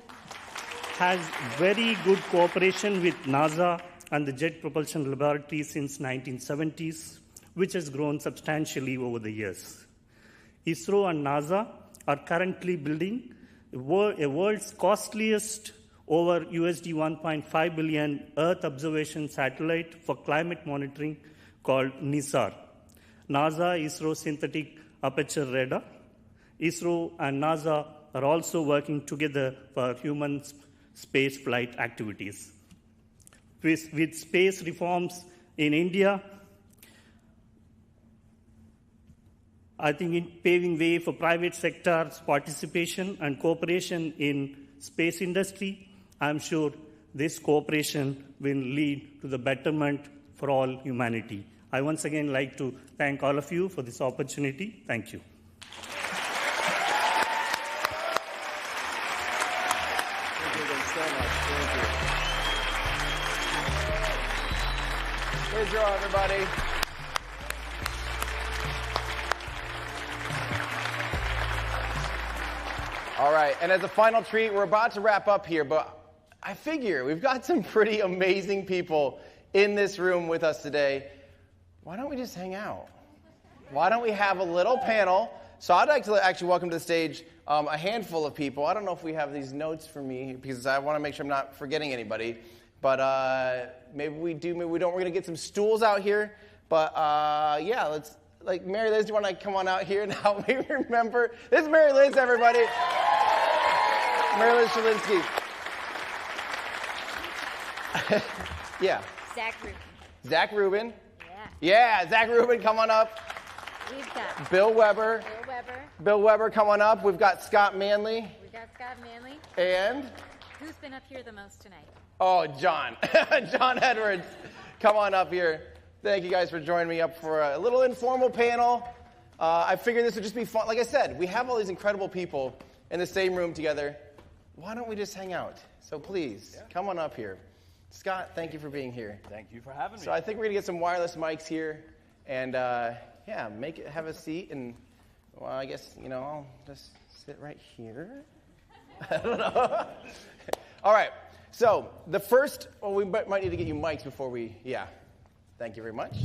has very good cooperation with NASA and the Jet Propulsion Laboratory since 1970s, which has grown substantially over the years. ISRO and NASA are currently building a world's costliest, over $1.5 billion Earth observation satellite for climate monitoring called NISAR. NASA ISRO Synthetic Aperture Radar. ISRO and NASA are also working together for human space flight activities. With space reforms in India, I think in paving way for private sector's participation and cooperation in space industry, I'm sure this cooperation will lead to the betterment for all humanity. I once again like to thank all of you for this opportunity. Thank you. Here's your everybody. All right, and as a final treat, we're about to wrap up here, but I figure we've got some pretty amazing people in this room with us today. Why don't we just hang out? Why don't we have a little panel? So I'd like to actually welcome to the stage a handful of people. I don't know if we have these notes for me because I want to make sure I'm not forgetting anybody. But maybe we do, maybe we don't. We're going to get some stools out here. But yeah, let's, like, Mary Liz, do you want to come on out here and help me remember? This is Mary Liz, everybody. Mary Liz Shalinsky. Yeah. Zach Rubin. Zach Rubin. Yeah. Yeah, Zach Rubin, come on up. We've got Bill Weber. Bill Weber. Bill Weber, come on up. We've got Scott Manley. We've got Scott Manley. And? Who's been up here the most tonight? Oh, John. John Edwards. Come on up here. Thank you guys for joining me up for a little informal panel. I figured this would just be fun. Like I said, we have all these incredible people in the same room together. Why don't we just hang out? So please, come on up here. Scott, thank you for being here. Thank you for having me. So I think we're going to get some wireless mics here. And, yeah, have a seat. And, well, I guess, I'll just sit right here. I don't know. All right. So the first, we might need to get you mics before we, yeah. Thank you very much.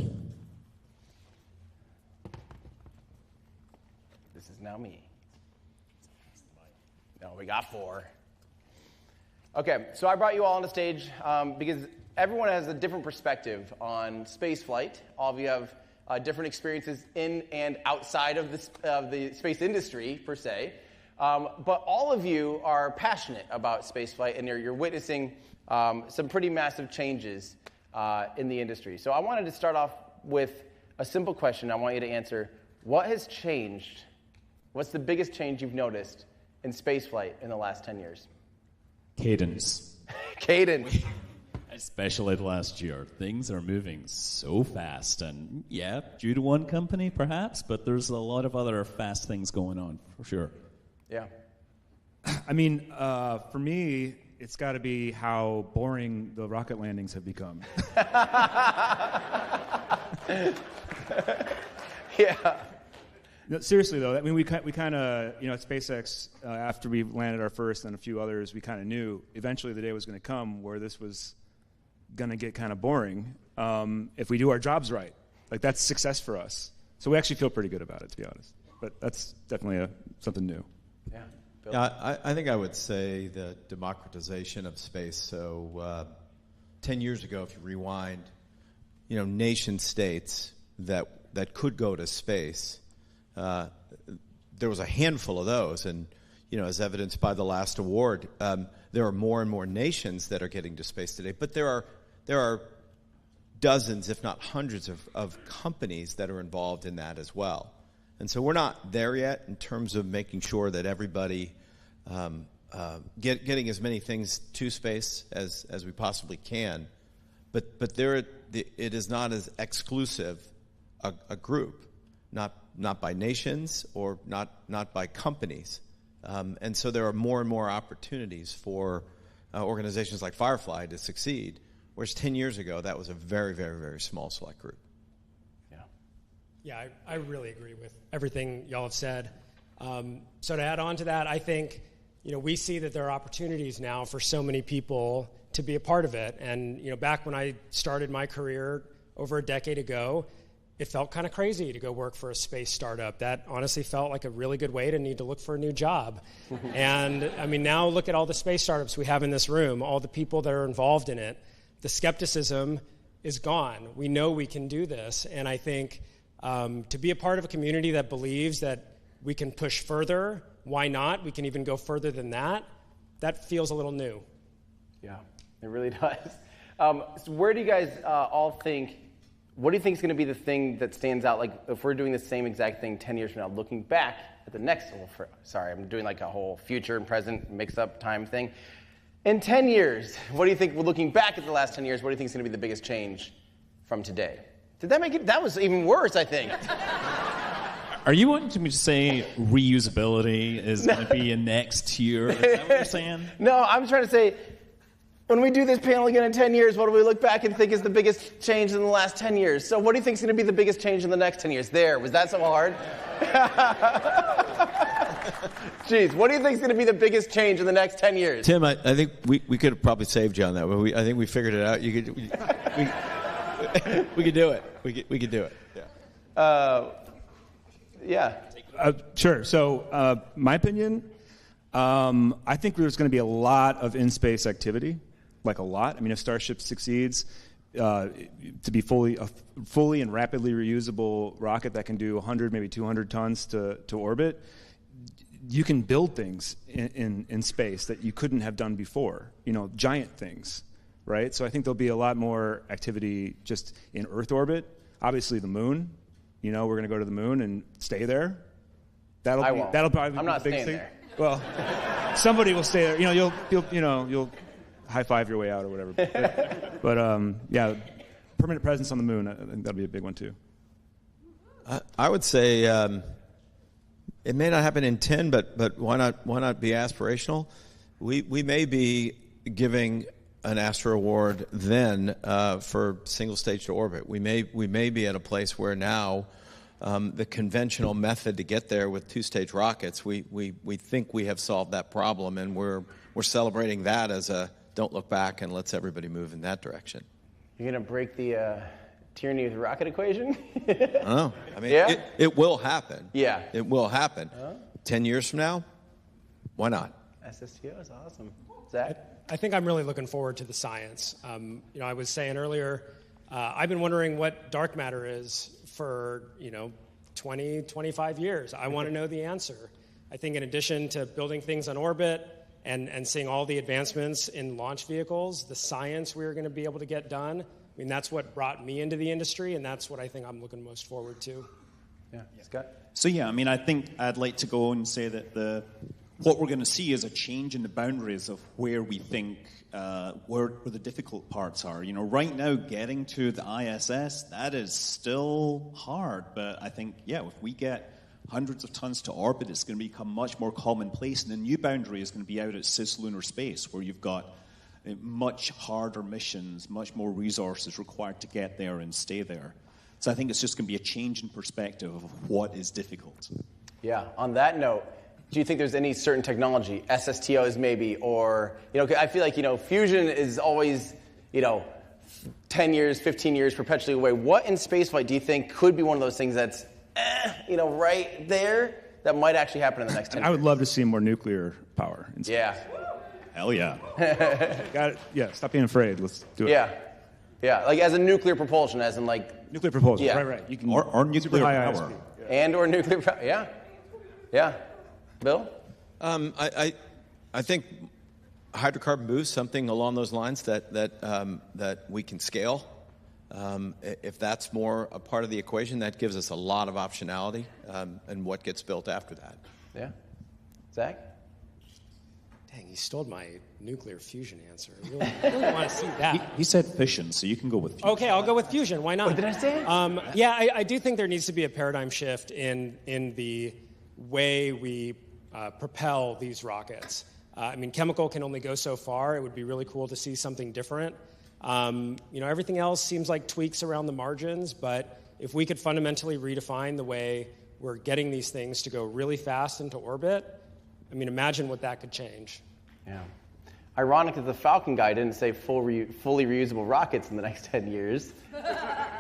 This is now me. No, we got 4. Okay, so I brought you all on the stage because everyone has a different perspective on space flight. All of you have different experiences in and outside of the space industry, per se. But all of you are passionate about spaceflight, and you're witnessing some pretty massive changes in the industry. So I wanted to start off with a simple question I want you to answer. What has changed? What's the biggest change you've noticed in spaceflight in the last 10 years? Cadence. Cadence. Especially last year. Things are moving so fast. And yeah, due to one company, perhaps, but there's a lot of other fast things going on, for sure. Yeah. I mean, for me, it's got to be how boring the rocket landings have become. Yeah. No, seriously, though, I mean, we kind of, at SpaceX, after we landed our first and a few others, we kind of knew eventually the day was going to come where this was going to get kind of boring if we do our jobs right. Like, that's success for us. So we actually feel pretty good about it, to be honest. But that's definitely something new. Yeah. Yeah, I think I would say the democratization of space. So 10 years ago, if you rewind, nation states that could go to space, there was a handful of those. And, as evidenced by the last award, there are more and more nations that are getting to space today. But there are dozens, if not hundreds, of companies that are involved in that as well. And so we're not there yet in terms of making sure that everybody getting as many things to space as we possibly can. But it is not as exclusive a group, not by nations or not by companies. And so there are more and more opportunities for organizations like Firefly to succeed, whereas 10 years ago that was a very, very, very small select group. Yeah, I really agree with everything y'all have said. So to add on to that, I think, we see that there are opportunities now for so many people to be a part of it. And, back when I started my career over a decade ago, it felt kind of crazy to go work for a space startup. That honestly felt like a really good way to need to look for a new job. And, now look at all the space startups we have in this room, all the people that are involved in it. The skepticism is gone. We know we can do this. And I think To be a part of a community that believes that we can push further, why not? We can even go further than that. That feels a little new. Yeah, it really does. So where do you guys all think, what do you think is going to be the thing that stands out? Like if we're doing the same exact thing 10 years from now, looking back at the next, sorry, I'm doing like a whole future and present mix-up time thing. In 10 years, what do you think, looking back at the last 10 years, what do you think is going to be the biggest change from today? Did that make it? That was even worse, I think. Are you wanting me to say reusability is going to be a next year? Is that what you're saying? No, I'm trying to say, when we do this panel again in 10 years, what do we look back and think is the biggest change in the last 10 years? So what do you think is going to be the biggest change in the next 10 years? There, was that so hard? Jeez, what do you think is going to be the biggest change in the next 10 years? Tim, I think we could have probably saved you on that, but I think we figured it out. We could do it. We could do it. Yeah. Yeah. Sure. So, my opinion, I think there's going to be a lot of in-space activity, like a lot. I mean, if Starship succeeds to be fully and rapidly reusable rocket that can do 100, maybe 200 tons to orbit, you can build things in space that you couldn't have done before. Giant things, right? So I think there'll be a lot more activity just in Earth orbit. Obviously, the moon. We're going to go to the moon and stay there. That'll probably I'm be not the biggest staying thing. there. Well, somebody will stay there. You'll high five your way out or whatever. But yeah, permanent presence on the moon. I think that'll be a big one too. I would say it may not happen in 10, but why not be aspirational? We may be giving an Astro Award then for single stage to orbit. We may be at a place where now the conventional method to get there with two-stage rockets, we think we have solved that problem, and we're celebrating that as a don't look back and let's everybody move in that direction. You're going to break the tyranny of the rocket equation? I don't know. I mean, yeah? it will happen. Yeah. It will happen. 10 years from now, why not? SSTO is awesome. Zach? I think I'm really looking forward to the science. I was saying earlier, I've been wondering what dark matter is for, 20, 25 years. I want to know the answer. I think in addition to building things on orbit and seeing all the advancements in launch vehicles, the science we're going to be able to get done, I mean, that's what brought me into the industry, and that's what I think I'm looking most forward to. Yeah. Scott? So yeah, I mean, I think I'd like to go and say that what we're going to see is a change in the boundaries of where we think where the difficult parts are. Right now, getting to the ISS, that is still hard. But I think, if we get hundreds of tons to orbit, it's going to become much more commonplace. And the new boundary is going to be out at cislunar space, where you've got much harder missions, much more resources required to get there and stay there. So I think it's just going to be a change in perspective of what is difficult. Yeah. On that note, do you think there's any certain technology, SSTOs maybe, or, I feel like, fusion is always, 10 years, 15 years, perpetually away. What in spaceflight do you think could be one of those things that's, right there that might actually happen in the next 10 years? I would love to see more nuclear power in space. Yeah. Hell yeah. Got it. Yeah, stop being afraid. Let's do it. Yeah. Yeah, like as a nuclear propulsion, as in like... Nuclear propulsion, yeah. right. You can or nuclear power. And or nuclear power, yeah. Yeah. Bill? I think hydrocarbon boost, something along those lines that we can scale. If that's more a part of the equation, that gives us a lot of optionality and what gets built after that. Yeah. Zach? Dang, he stole my nuclear fusion answer. I really want to see that. He said fission, so you can go with fusion. Okay, I'll go with fusion. Why not? What did I say? I do think there needs to be a paradigm shift in the way we propel these rockets. Chemical can only go so far. It would be really cool to see something different. Everything else seems like tweaks around the margins, but if we could fundamentally redefine the way we're getting these things to go really fast into orbit, imagine what that could change. Yeah. Ironic that the Falcon guy didn't say fully reusable rockets in the next 10 years.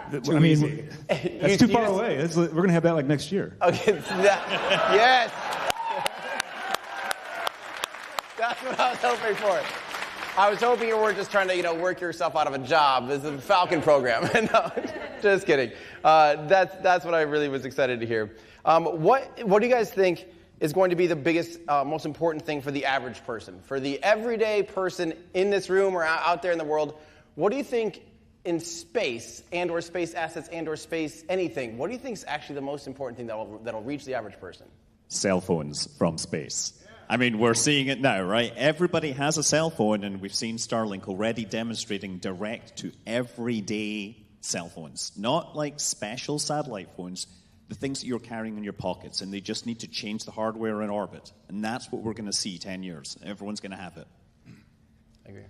That's too far away. We're going to have that next year. Okay. Yes. That's what I was hoping for. I was hoping you weren't just trying to, work yourself out of a job. This is the Falcon program. No, just kidding. That's what I really was excited to hear. What do you guys think is going to be the biggest, most important thing for the average person, for the everyday person in this room or out there in the world? What do you think in space and/or space assets and/or space anything? What do you think is actually the most important thing that'll reach the average person? Cell phones from space. I mean, we're seeing it now, right? Everybody has a cell phone, and we've seen Starlink already demonstrating direct to everyday cell phones. Not like special satellite phones, the things that you're carrying in your pockets, and they just need to change the hardware in orbit. And that's what we're going to see 10 years. Everyone's going to have it. I agree.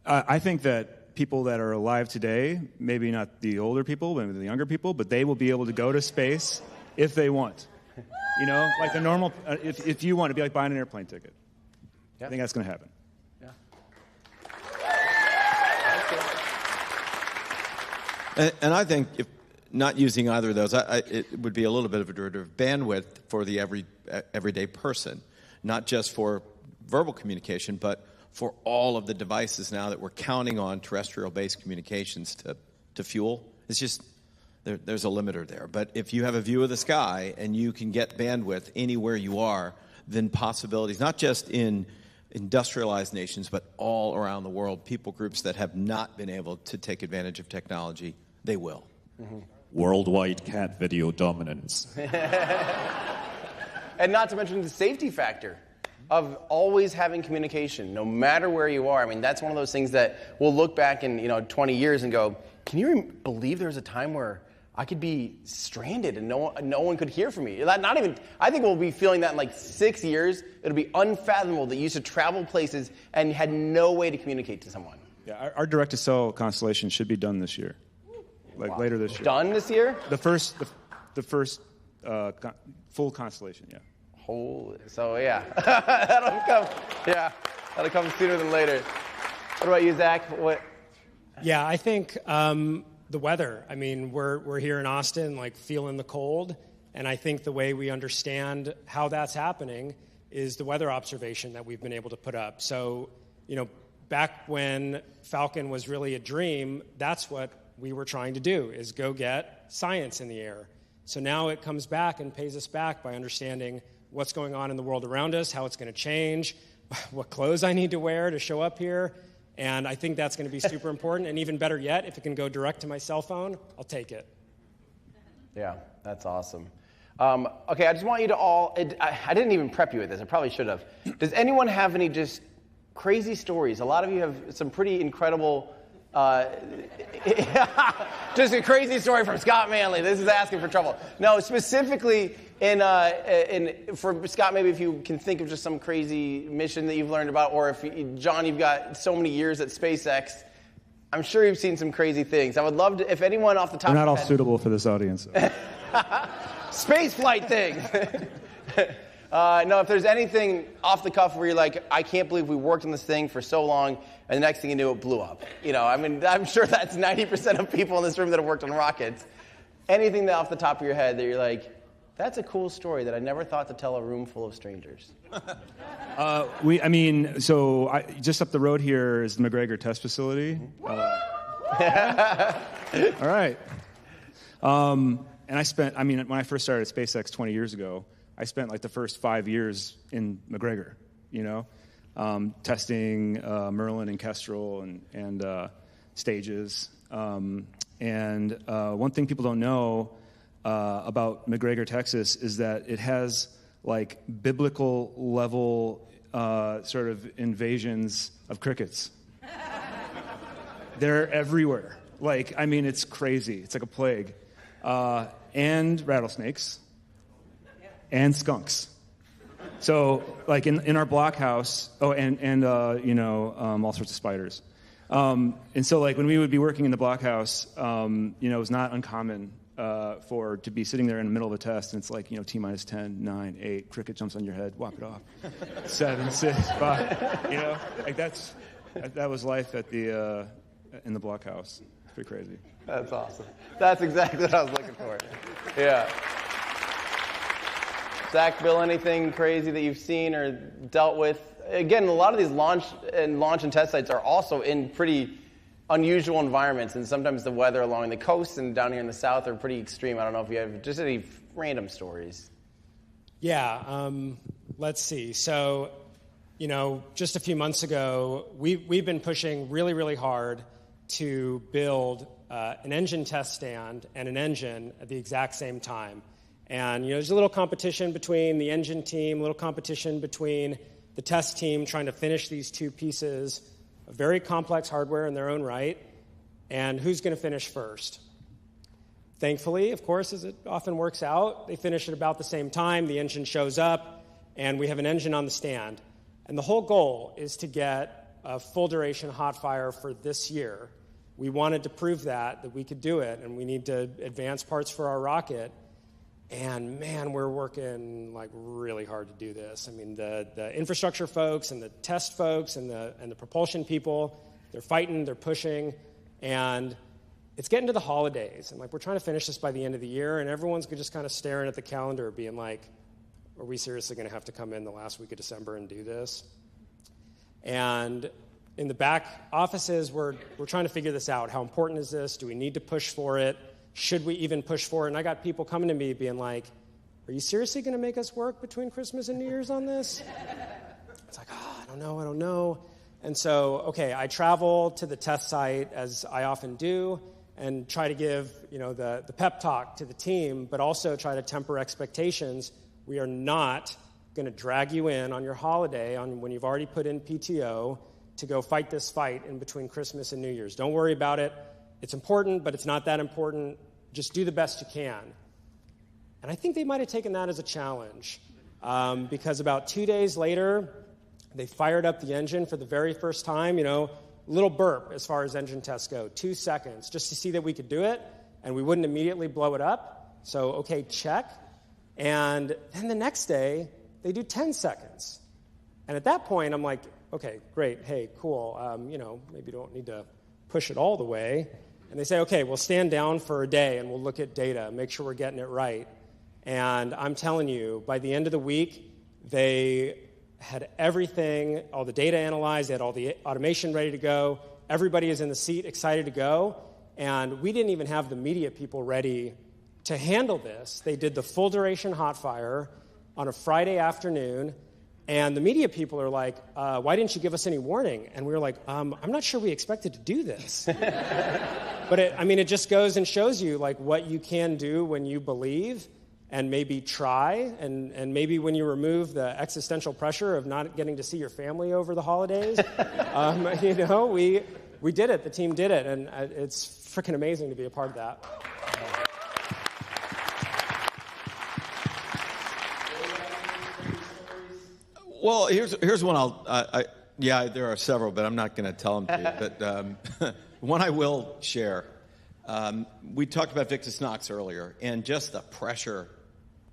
I think that people that are alive today, maybe not the older people, maybe the younger people, but they will be able to go to space if they want. Like the normal, if you want to be like buying an airplane ticket. Yeah. I think that's going to happen. Yeah. And I think if not using either of those, it would be a little bit of a derivative bandwidth for the everyday person, not just for verbal communication, but for all of the devices now that we're counting on terrestrial-based communications to fuel. It's just, there's a limiter there. But if you have a view of the sky and you can get bandwidth anywhere you are, then possibilities, not just in industrialized nations, but all around the world, people groups that have not been able to take advantage of technology, they will. Mm-hmm. Worldwide cat video dominance. And not to mention the safety factor of always having communication, no matter where you are. I mean, that's one of those things that we'll look back in 20 years and go, can you believe there was a time where I could be stranded and no one could hear from me? I think we'll be feeling that in like 6 years. It'll be unfathomable that you used to travel places and had no way to communicate to someone. Yeah, our direct-to-cell constellation should be done this year, later this year. Done this year? The first full constellation, yeah. So yeah, that'll come sooner than later. What about you, Zach? Yeah, I think the weather. I mean, we're here in Austin, feeling the cold, and I think the way we understand how that's happening is the weather observation that we've been able to put up. So, back when Falcon was really a dream, that's what we were trying to do, is go get science in the air. So now it comes back and pays us back by understanding what's going on in the world around us, how it's going to change, what clothes I need to wear to show up here. And I think that's going to be super important. And even better yet, if it can go direct to my cell phone, I'll take it. Yeah, that's awesome. Okay, I just want you to all, I didn't even prep you with this. I probably should have. Does anyone have any just crazy stories? A lot of you have some pretty incredible, just a crazy story from Scott Manley. This is asking for trouble. No, specifically for Scott, maybe if you can think of just some crazy mission that you've learned about, or if John, you've got so many years at SpaceX, I'm sure you've seen some crazy things. I would love to, if anyone off the top of They're not your all head, suitable for this audience. space flight things. No, if there's anything off the cuff where you're like, I can't believe we worked on this thing for so long, and the next thing you knew, it blew up. I'm sure that's 90% of people in this room that have worked on rockets. Anything that off the top of your head that you're like, that's a cool story that I never thought to tell a room full of strangers. Just up the road here is the McGregor test facility. All right. And when I first started at SpaceX 20 years ago, I spent the first 5 years in McGregor, testing Merlin and Kestrel and stages. And one thing people don't know about McGregor, Texas, is that it has biblical level sort of invasions of crickets. They're everywhere. It's crazy. It's like a plague. And rattlesnakes. And skunks. So, in our blockhouse, and all sorts of spiders. And so, when we would be working in the blockhouse, it was not uncommon to be sitting there in the middle of a test, and it's T minus 10, 9, 8, cricket jumps on your head, walk it off. 7, 6, 5. That was life at in the blockhouse. It's pretty crazy. That's awesome. That's exactly what I was looking for. Yeah. Zach, Bill, anything crazy that you've seen or dealt with again, a lot of these launch and test sites are also in pretty unusual environments, and sometimes the weather along the coast and down here in the south are pretty extreme. I don't know if you have just any random stories. Yeah, let's see. So, just a few months ago, we've been pushing really, really hard to build an engine test stand and an engine at the exact same time. And, there's a little competition between the engine team, a little competition between the test team trying to finish these two pieces of very complex hardware in their own right, and who's going to finish first. Thankfully, of course, as it often works out, they finish at about the same time, the engine shows up, and we have an engine on the stand. And the whole goal is to get a full-duration hot fire for this year. We wanted to prove that we could do it, and we need to advance parts for our rocket. And man, we're working like really hard to do this. I mean, the infrastructure folks and the test folks and the propulsion people, they're fighting, they're pushing, and it's getting to the holidays. And like, we're trying to finish this by the end of the year, and everyone's just kind of staring at the calendar, being like, are we seriously going to have to come in the last week of December and do this? And in the back offices, we're trying to figure this out. How important is this? Do we need to push for it? Should we even push for it? And I got people coming to me being like, are you seriously going to make us work between Christmas and New Year's on this? It's like, I don't know. And so, okay, I travel to the test site, as I often do, and try to give the pep talk to the team, but also try to temper expectations. We are not going to drag you in on your holiday, on when you've already put in PTO, to go fight this fight in between Christmas and New Year's. Don't worry about it. It's important, but it's not that important. Just do the best you can. And I think they might have taken that as a challenge, because about 2 days later, they fired up the engine for the very first time. Little burp as far as engine tests go, 2 seconds, just to see that we could do it, and we wouldn't immediately blow it up. So, okay, check. And then the next day, they do 10 seconds. And at that point, I'm like, okay, great, hey, cool. Maybe you don't need to push it all the way. And they say, okay, we'll stand down for a day and we'll look at data, make sure we're getting it right. And I'm telling you, by the end of the week, they had everything, all the data analyzed, they had all the automation ready to go. Everybody is in the seat, excited to go. And we didn't even have the media people ready to handle this. They did the full duration hot fire on a Friday afternoon. And the media people are like, why didn't you give us any warning? And we were like, I'm not sure we expected to do this. But it just goes and shows you like what you can do when you believe and maybe try. And maybe when you remove the existential pressure of not getting to see your family over the holidays, we did it. The team did it. And it's freaking amazing to be a part of that. Well, here's one there are several, but I'm not going to tell them to you. But one I will share. We talked about Victus Nox earlier, and just the pressure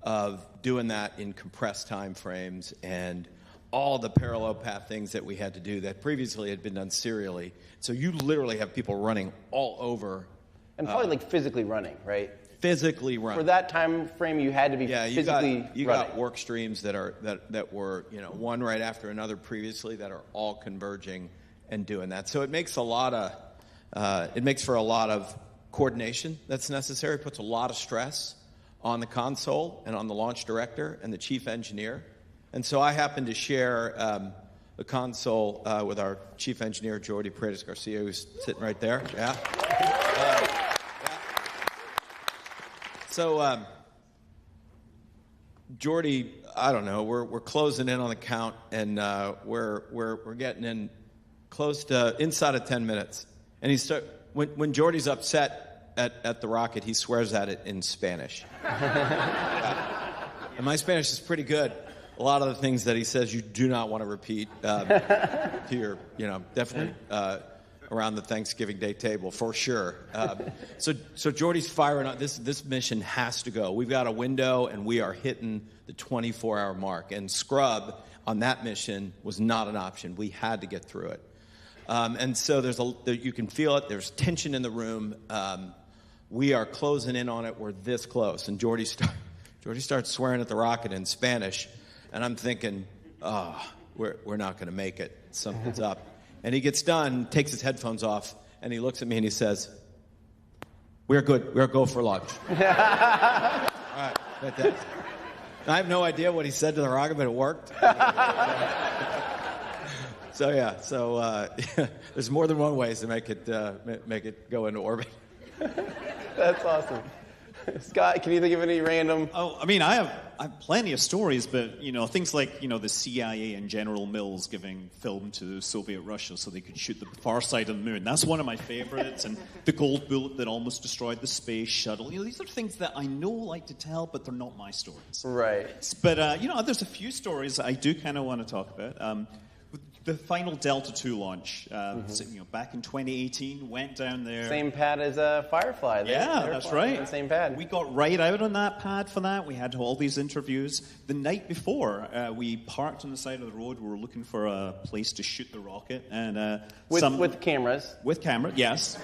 of doing that in compressed time frames and all the parallel path things that we had to do that previously had been done serially. So you literally have people running all over. And probably physically running, right? Physically running. For that time frame, you had to be physically running. You got work streams that were one right after another previously that are all converging and doing that. So it makes for a lot of coordination that's necessary. It puts a lot of stress on the console and on the launch director and the chief engineer. And so I happen to share the console with our chief engineer, Jordi Paredes Garcia, who's sitting right there. Yeah. So, Jordi, I don't know. We're closing in on the count, and we're getting in close to inside of 10 minutes. And when Jordi's upset at the rocket, he swears at it in Spanish. And my Spanish is pretty good. A lot of the things that he says you do not want to repeat to your, definitely. Around the Thanksgiving Day table, for sure. So Jordi's firing on this mission has to go. We've got a window, and we are hitting the 24-hour mark. And scrub on that mission was not an option. We had to get through it. And so you can feel it. There's tension in the room. We are closing in on it. We're this close. And Jordi starts swearing at the rocket in Spanish. And I'm thinking, we're not going to make it. Something's up. And he gets done, takes his headphones off, and he looks at me and he says, we're good. We'll go for lunch. All right. I have no idea what he said to the rocket, but it worked. So there's more than one way to make it go into orbit. That's awesome. Scott, can you think of any random? Oh, I mean, I have plenty of stories, but things like the CIA and General Mills giving film to Soviet Russia so they could shoot the far side of the moon. That's one of my favorites. And the gold bullet that almost destroyed the space shuttle. These are things that I like to tell, but they're not my stories. Right. But there's a few stories I do kind of want to talk about. The final Delta II launch, back in 2018, went down there. Same pad as Firefly. That's right. The same pad. We got right out on that pad for that. We had all these interviews. The night before, we parked on the side of the road. We were looking for a place to shoot the rocket, and with cameras. With cameras, yes.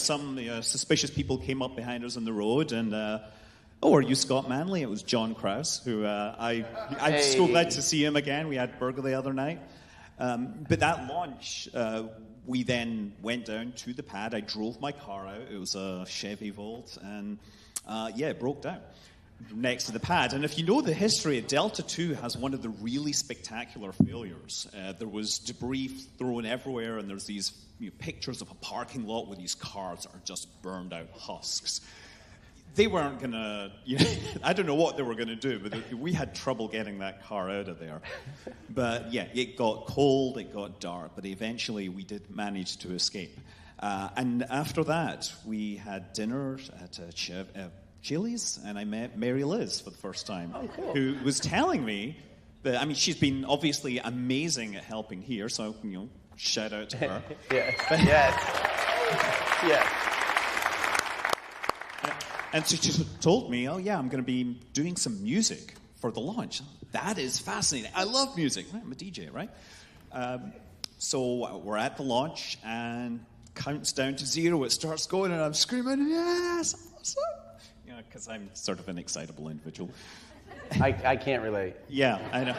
Some suspicious people came up behind us on the road, and. Are you Scott Manley? It was John Krause, who I'm so glad to see him again. We had burger the other night. But that launch, we then went down to the pad. I drove my car out. It was a Chevy Volt, and it broke down next to the pad. And if you know the history, Delta II has one of the really spectacular failures. There was debris thrown everywhere, and there's these pictures of a parking lot where these cars are just burned out husks. They weren't going to, I don't know what they were going to do, but we had trouble getting that car out of there. But it got cold, it got dark, but eventually we did manage to escape. And after that, we had dinner at Chili's, and I met Mary Liz for the first time, who was telling me that, she's been obviously amazing at helping here, so, shout out to her. Yes. And so she told me, I'm going to be doing some music for the launch. That is fascinating. I love music. I'm a DJ, right? So we're at the launch, and counts down to 0. It starts going, and I'm screaming, yes! Because I'm sort of an excitable individual. I can't relate. Yeah, I know.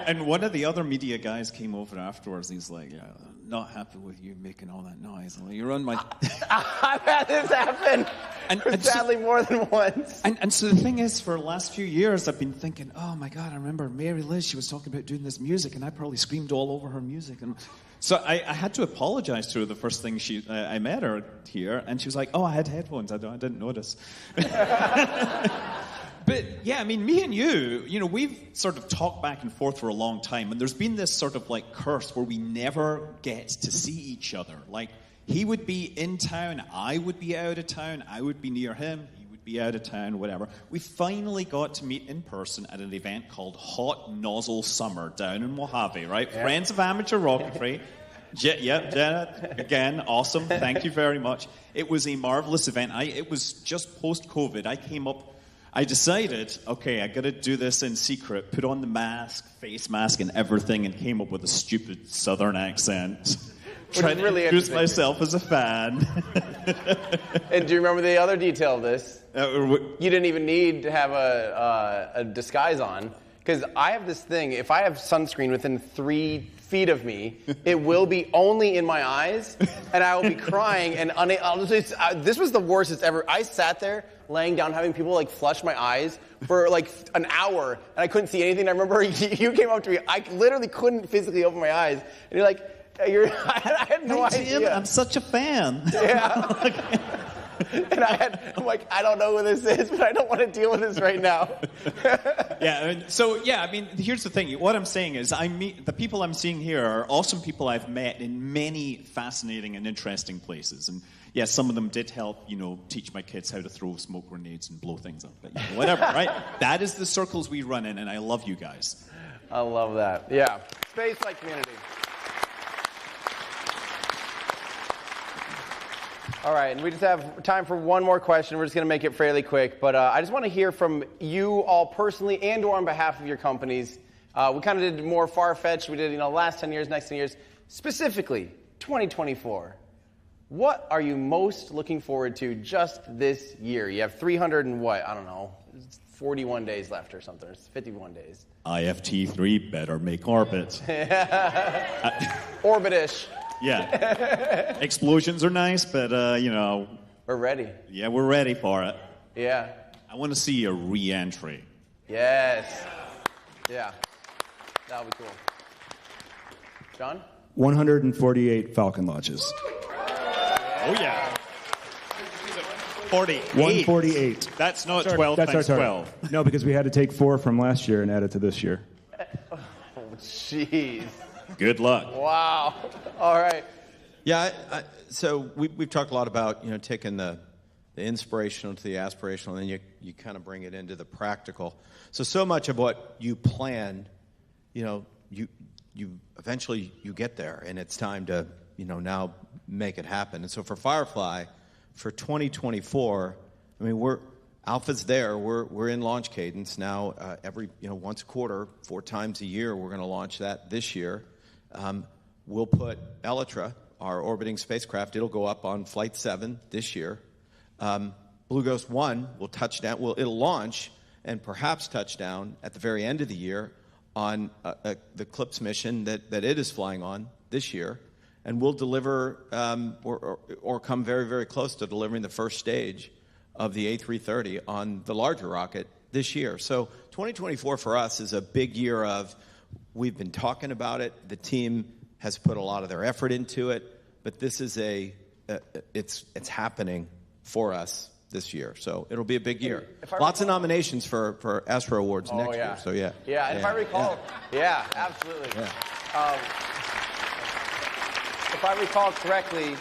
And one of the other media guys came over afterwards, and he's like, not happy with you making all that noise. I'm like, you're on my... I've had this happen, and sadly more than once. And so the thing is, for the last few years, I've been thinking, oh my God, I remember Mary Liz, she was talking about doing this music, and I probably screamed all over her music. And so I had to apologize to her the first thing I met her here, and she was like, oh, I had headphones, I didn't notice. But, me and you, we've sort of talked back and forth for a long time, and there's been this sort of, curse where we never get to see each other. He would be in town, I would be out of town, I would be near him, he would be out of town, whatever. We finally got to meet in person at an event called Hot Nozzle Summer down in Mojave, right? Yeah. Friends of Amateur Rocketry. Janet, again, awesome. Thank you very much. It was a marvelous event. It was just post-COVID. I decided, okay, I got to do this in secret, put on the mask, face mask, and everything, and came up with a stupid Southern accent. Trying to introduce myself as a fan. And do you remember the other detail of this? You didn't even need to have a disguise on, because I have this thing. If I have sunscreen within 3 feet of me, it will be only in my eyes, and I will be crying. And this was the worst it's ever. I sat there laying down, having people flush my eyes for an hour, and I couldn't see anything. I remember you came up to me. I literally couldn't physically open my eyes, and you're like, I had no idea. Tim, I'm such a fan. Yeah. And I'm like, I don't know who this is, but I don't want to deal with this right now. Here's the thing. What I'm saying is, the people I'm seeing here are awesome people I've met in many fascinating and interesting places. And yeah, some of them did help, teach my kids how to throw smoke grenades and blow things up. But whatever, right? That is the circles we run in, and I love you guys. I love that. Yeah. Space-like community. All right, and we just have time for one more question. We're just going to make it fairly quick. But I just want to hear from you all personally and or on behalf of your companies. We kind of did more far-fetched. We did, last 10 years, next 10 years. Specifically, 2024. What are you most looking forward to just this year? You have 300 and what? I don't know. 41 days left or something. It's 51 days. IFT3 better make orbit. Orbit-ish. Yeah. Explosions are nice, but, We're ready. Yeah, we're ready for it. Yeah. I want to see a re-entry. Yes. Yeah. That'll be cool. John? 148 Falcon launches. Oh, yeah. 48. 148. That's not 12 times 12. No, because we had to take 4 from last year and add it to this year. Oh, jeez. Good luck. Wow. All right. Yeah, so we've talked a lot about, taking the inspirational to the aspirational, and then you kind of bring it into the practical. So much of what you plan, you eventually you get there, and it's time to, now make it happen. And so for Firefly, for 2024, Alpha's there. We're in launch cadence now. Every once a quarter, 4 times a year, we're going to launch that this year. We'll put Elytra, our orbiting spacecraft. It'll go up on Flight 7 this year. Blue Ghost 1 will touch down. It'll launch and perhaps touch down at the very end of the year on the Eclipse mission that it is flying on this year. And we'll deliver or come very, very close to delivering the first stage of the A330 on the larger rocket this year. So 2024 for us is a big year of, we've been talking about it. The team has put a lot of their effort into it, but this is it's happening for us this year. So it'll be a big year. Lots of nominations for Astro Awards next year. So yeah. Yeah, and if I recall, yeah, absolutely. Yeah. If I recall correctly,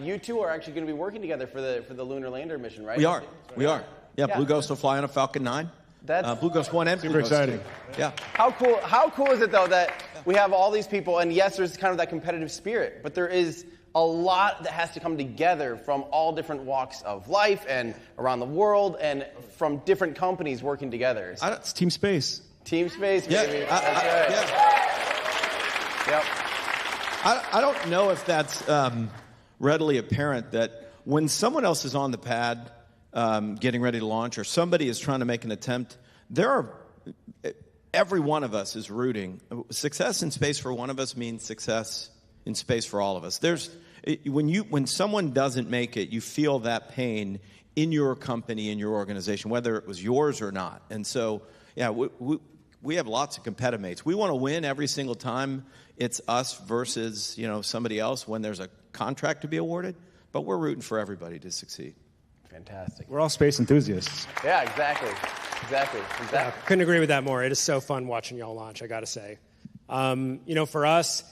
you two are actually going to be working together for the lunar lander mission, right? We are. Yeah, Blue Ghost will fly on a Falcon 9. That's Blue Ghost 1 and super Blue Ghost exciting. 2. Yeah. How cool is it though that we have all these people, and yes, there's kind of that competitive spirit, but there is a lot that has to come together from all different walks of life and around the world and from different companies working together. It's Team Space. Team Space, baby. Yeah, That's right. Yep. I don't know if that's readily apparent that when someone else is on the pad getting ready to launch, or somebody is trying to make an attempt, every one of us is rooting. Success in space for one of us means success in space for all of us. When someone doesn't make it, you feel that pain in your company, in your organization, whether it was yours or not. And so, yeah, we have lots of competitive mates. We want to win every single time it's us versus somebody else when there's a contract to be awarded. But we're rooting for everybody to succeed. Fantastic. We're all space enthusiasts. Yeah, exactly. Yeah, couldn't agree with that more. It is so fun watching y'all launch, I got to say. For us,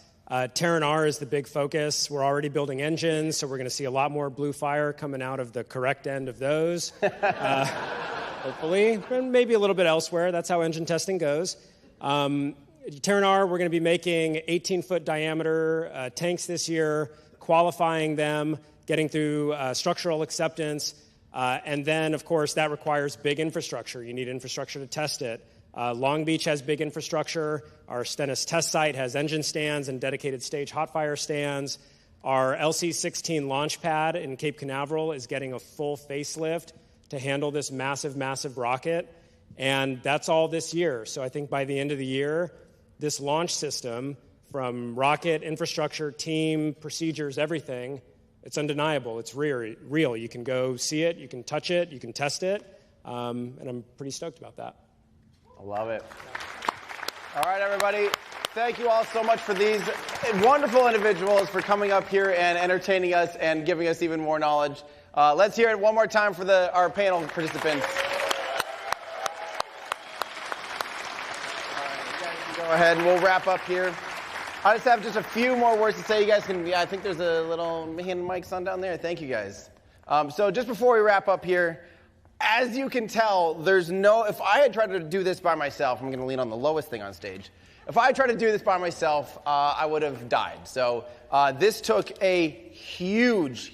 Terran R is the big focus. We're already building engines, so we're going to see a lot more blue fire coming out of the correct end of those. Hopefully, and maybe a little bit elsewhere. That's how engine testing goes. Terran R, we're going to be making 18-foot diameter tanks this year, qualifying them, getting through structural acceptance, and then, of course, that requires big infrastructure. You need infrastructure to test it. Long Beach has big infrastructure. Our Stennis test site has engine stands and dedicated stage hot fire stands. Our LC-16 launch pad in Cape Canaveral is getting a full facelift to handle this massive, massive rocket. And that's all this year. So I think by the end of the year, this launch system, from rocket, infrastructure, team, procedures, everything, it's undeniable. It's real. You can go see it. You can touch it. You can test it. And I'm pretty stoked about that. I love it. All right, everybody. Thank you all so much for these wonderful individuals for coming up here and entertaining us and giving us even more knowledge. Let's hear it one more time for our panel participants. Go ahead, and we'll wrap up here. I just have a few more words to say. You guys can, I think there's a little hand mics on down there. Thank you, guys. So just before we wrap up here, as you can tell, if I had tried to do this by myself, I'm going to lean on the lowest thing on stage. If I tried to do this by myself, I would have died. So this took a huge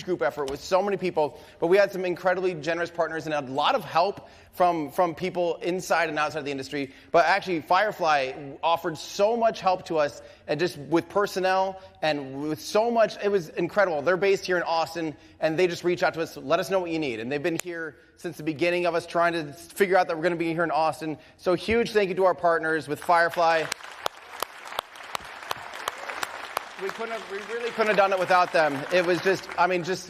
group effort with so many people, but we had some incredibly generous partners and a lot of help from people inside and outside of the industry. But actually, Firefly offered so much help to us, and just with personnel and with so much, it was incredible. They're based here in Austin, and they just reach out to us, let us know what you need. And they've been here since the beginning of us trying to figure out that we're going to be here in Austin. So huge thank you to our partners with Firefly. We really couldn't have done it without them. It was just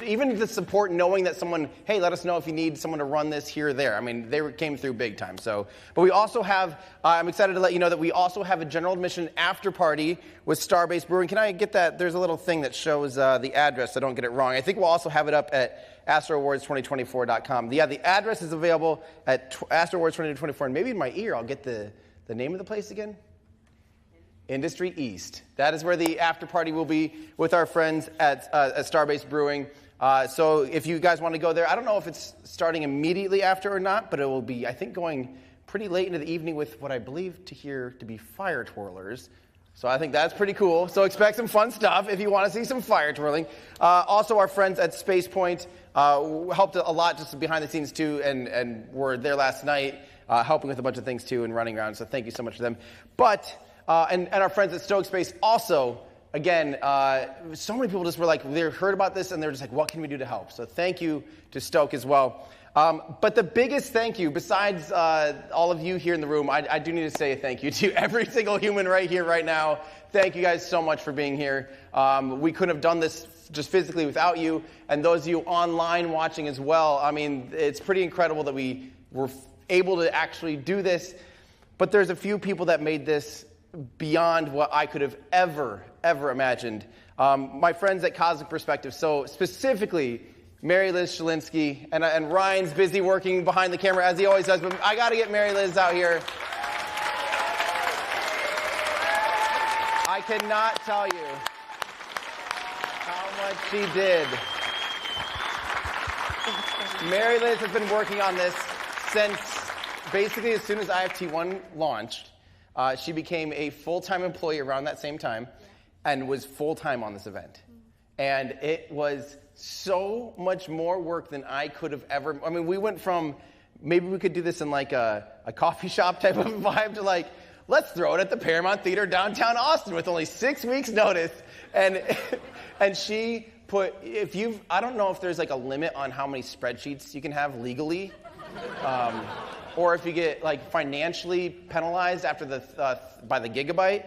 even the support, knowing that someone, hey, let us know if you need someone to run this here or there. I mean, they came through big time. So, but we also have, I'm excited to let you know that we also have a general admission after party with Starbase Brewing. Can I get that? There's a little thing that shows the address, so I don't get it wrong. I think we'll also have it up at AstroAwards2024.com. Yeah, the address is available at AstroAwards2024. And maybe in my ear, I'll get the name of the place again. Industry East. That is where the after party will be with our friends at Starbase Brewing. So if you guys want to go there, I don't know if it's starting immediately after or not, but it will be, I think, going pretty late into the evening with what I believe to be fire twirlers. So I think that's pretty cool. So expect some fun stuff if you want to see some fire twirling. Also, our friends at Space Point helped a lot just behind the scenes too, and were there last night helping with a bunch of things too and running around. So thank you so much to them. But and our friends at Stoke Space also, again, so many people just were like, they heard about this and they're just like, what can we do to help? So thank you to Stoke as well. But the biggest thank you, besides all of you here in the room, I do need to say a thank you to every single human right here, right now. Thank you guys so much for being here. We couldn't have done this just physically without you, and those of you online watching as well. I mean, it's pretty incredible that we were able to actually do this. But there's a few people that made this beyond what I could have ever imagined. My friends at Cosmic Perspective, so specifically Mary Liz Shalinsky, and Ryan's busy working behind the camera as he always does, but I got to get Mary Liz out here. I cannot tell you how much she did. Mary Liz has been working on this since basically as soon as IFT1 launched. She became a full-time employee around that same time and was full-time on this event. And it was so much more work than I could have ever. I mean, we went from maybe we could do this in like a coffee shop type of vibe to like, let's throw it at the Paramount Theatre downtown Austin with only 6 weeks notice. And she put, I don't know if there's like a limit on how many spreadsheets you can have legally. Or if you get like financially penalized after by the gigabyte,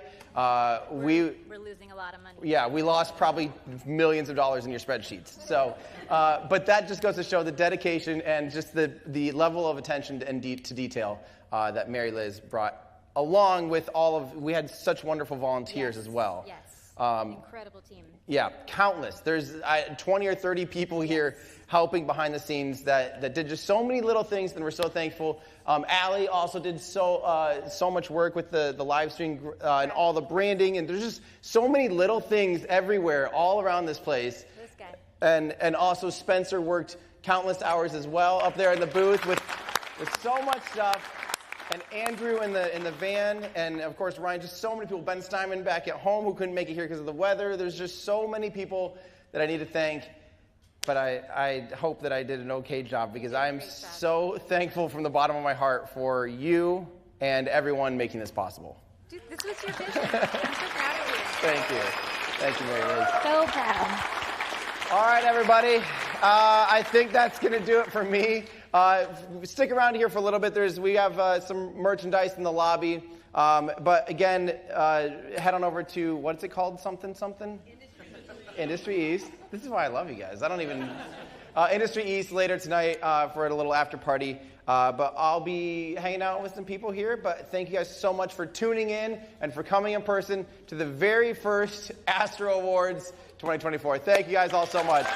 we're losing a lot of money. Yeah, we lost probably millions of dollars in your spreadsheets. So, but that just goes to show the dedication and just the level of attention and to detail that Mary Liz brought, along with we had such wonderful volunteers as well. Yes, incredible team. Yeah, countless. There's 20 or 30 people here helping behind the scenes that did just so many little things, and we're so thankful. Allie also did so much work with the live stream and all the branding, and there's just so many little things everywhere, all around this place. This guy. And also Spencer worked countless hours as well up there in the booth with so much stuff. And Andrew in the van, and of course Ryan, just so many people. Ben Steinman back at home who couldn't make it here because of the weather. There's just so many people that I need to thank. But I hope that I did an okay job, because I'm so thankful from the bottom of my heart for you and everyone making this possible. Dude, this was your vision. I'm so proud of you. Thank you. Thank you, Mary Liz. So proud. All right, everybody. I think that's going to do it for me. Stick around here for a little bit. We have some merchandise in the lobby. But again, head on over to, what's it called? Something? Industry East. This is why I love you guys. I don't even... Industry East later tonight for a little after party. But I'll be hanging out with some people here. But thank you guys so much for tuning in and for coming in person to the very first Astro Awards 2024. Thank you guys all so much.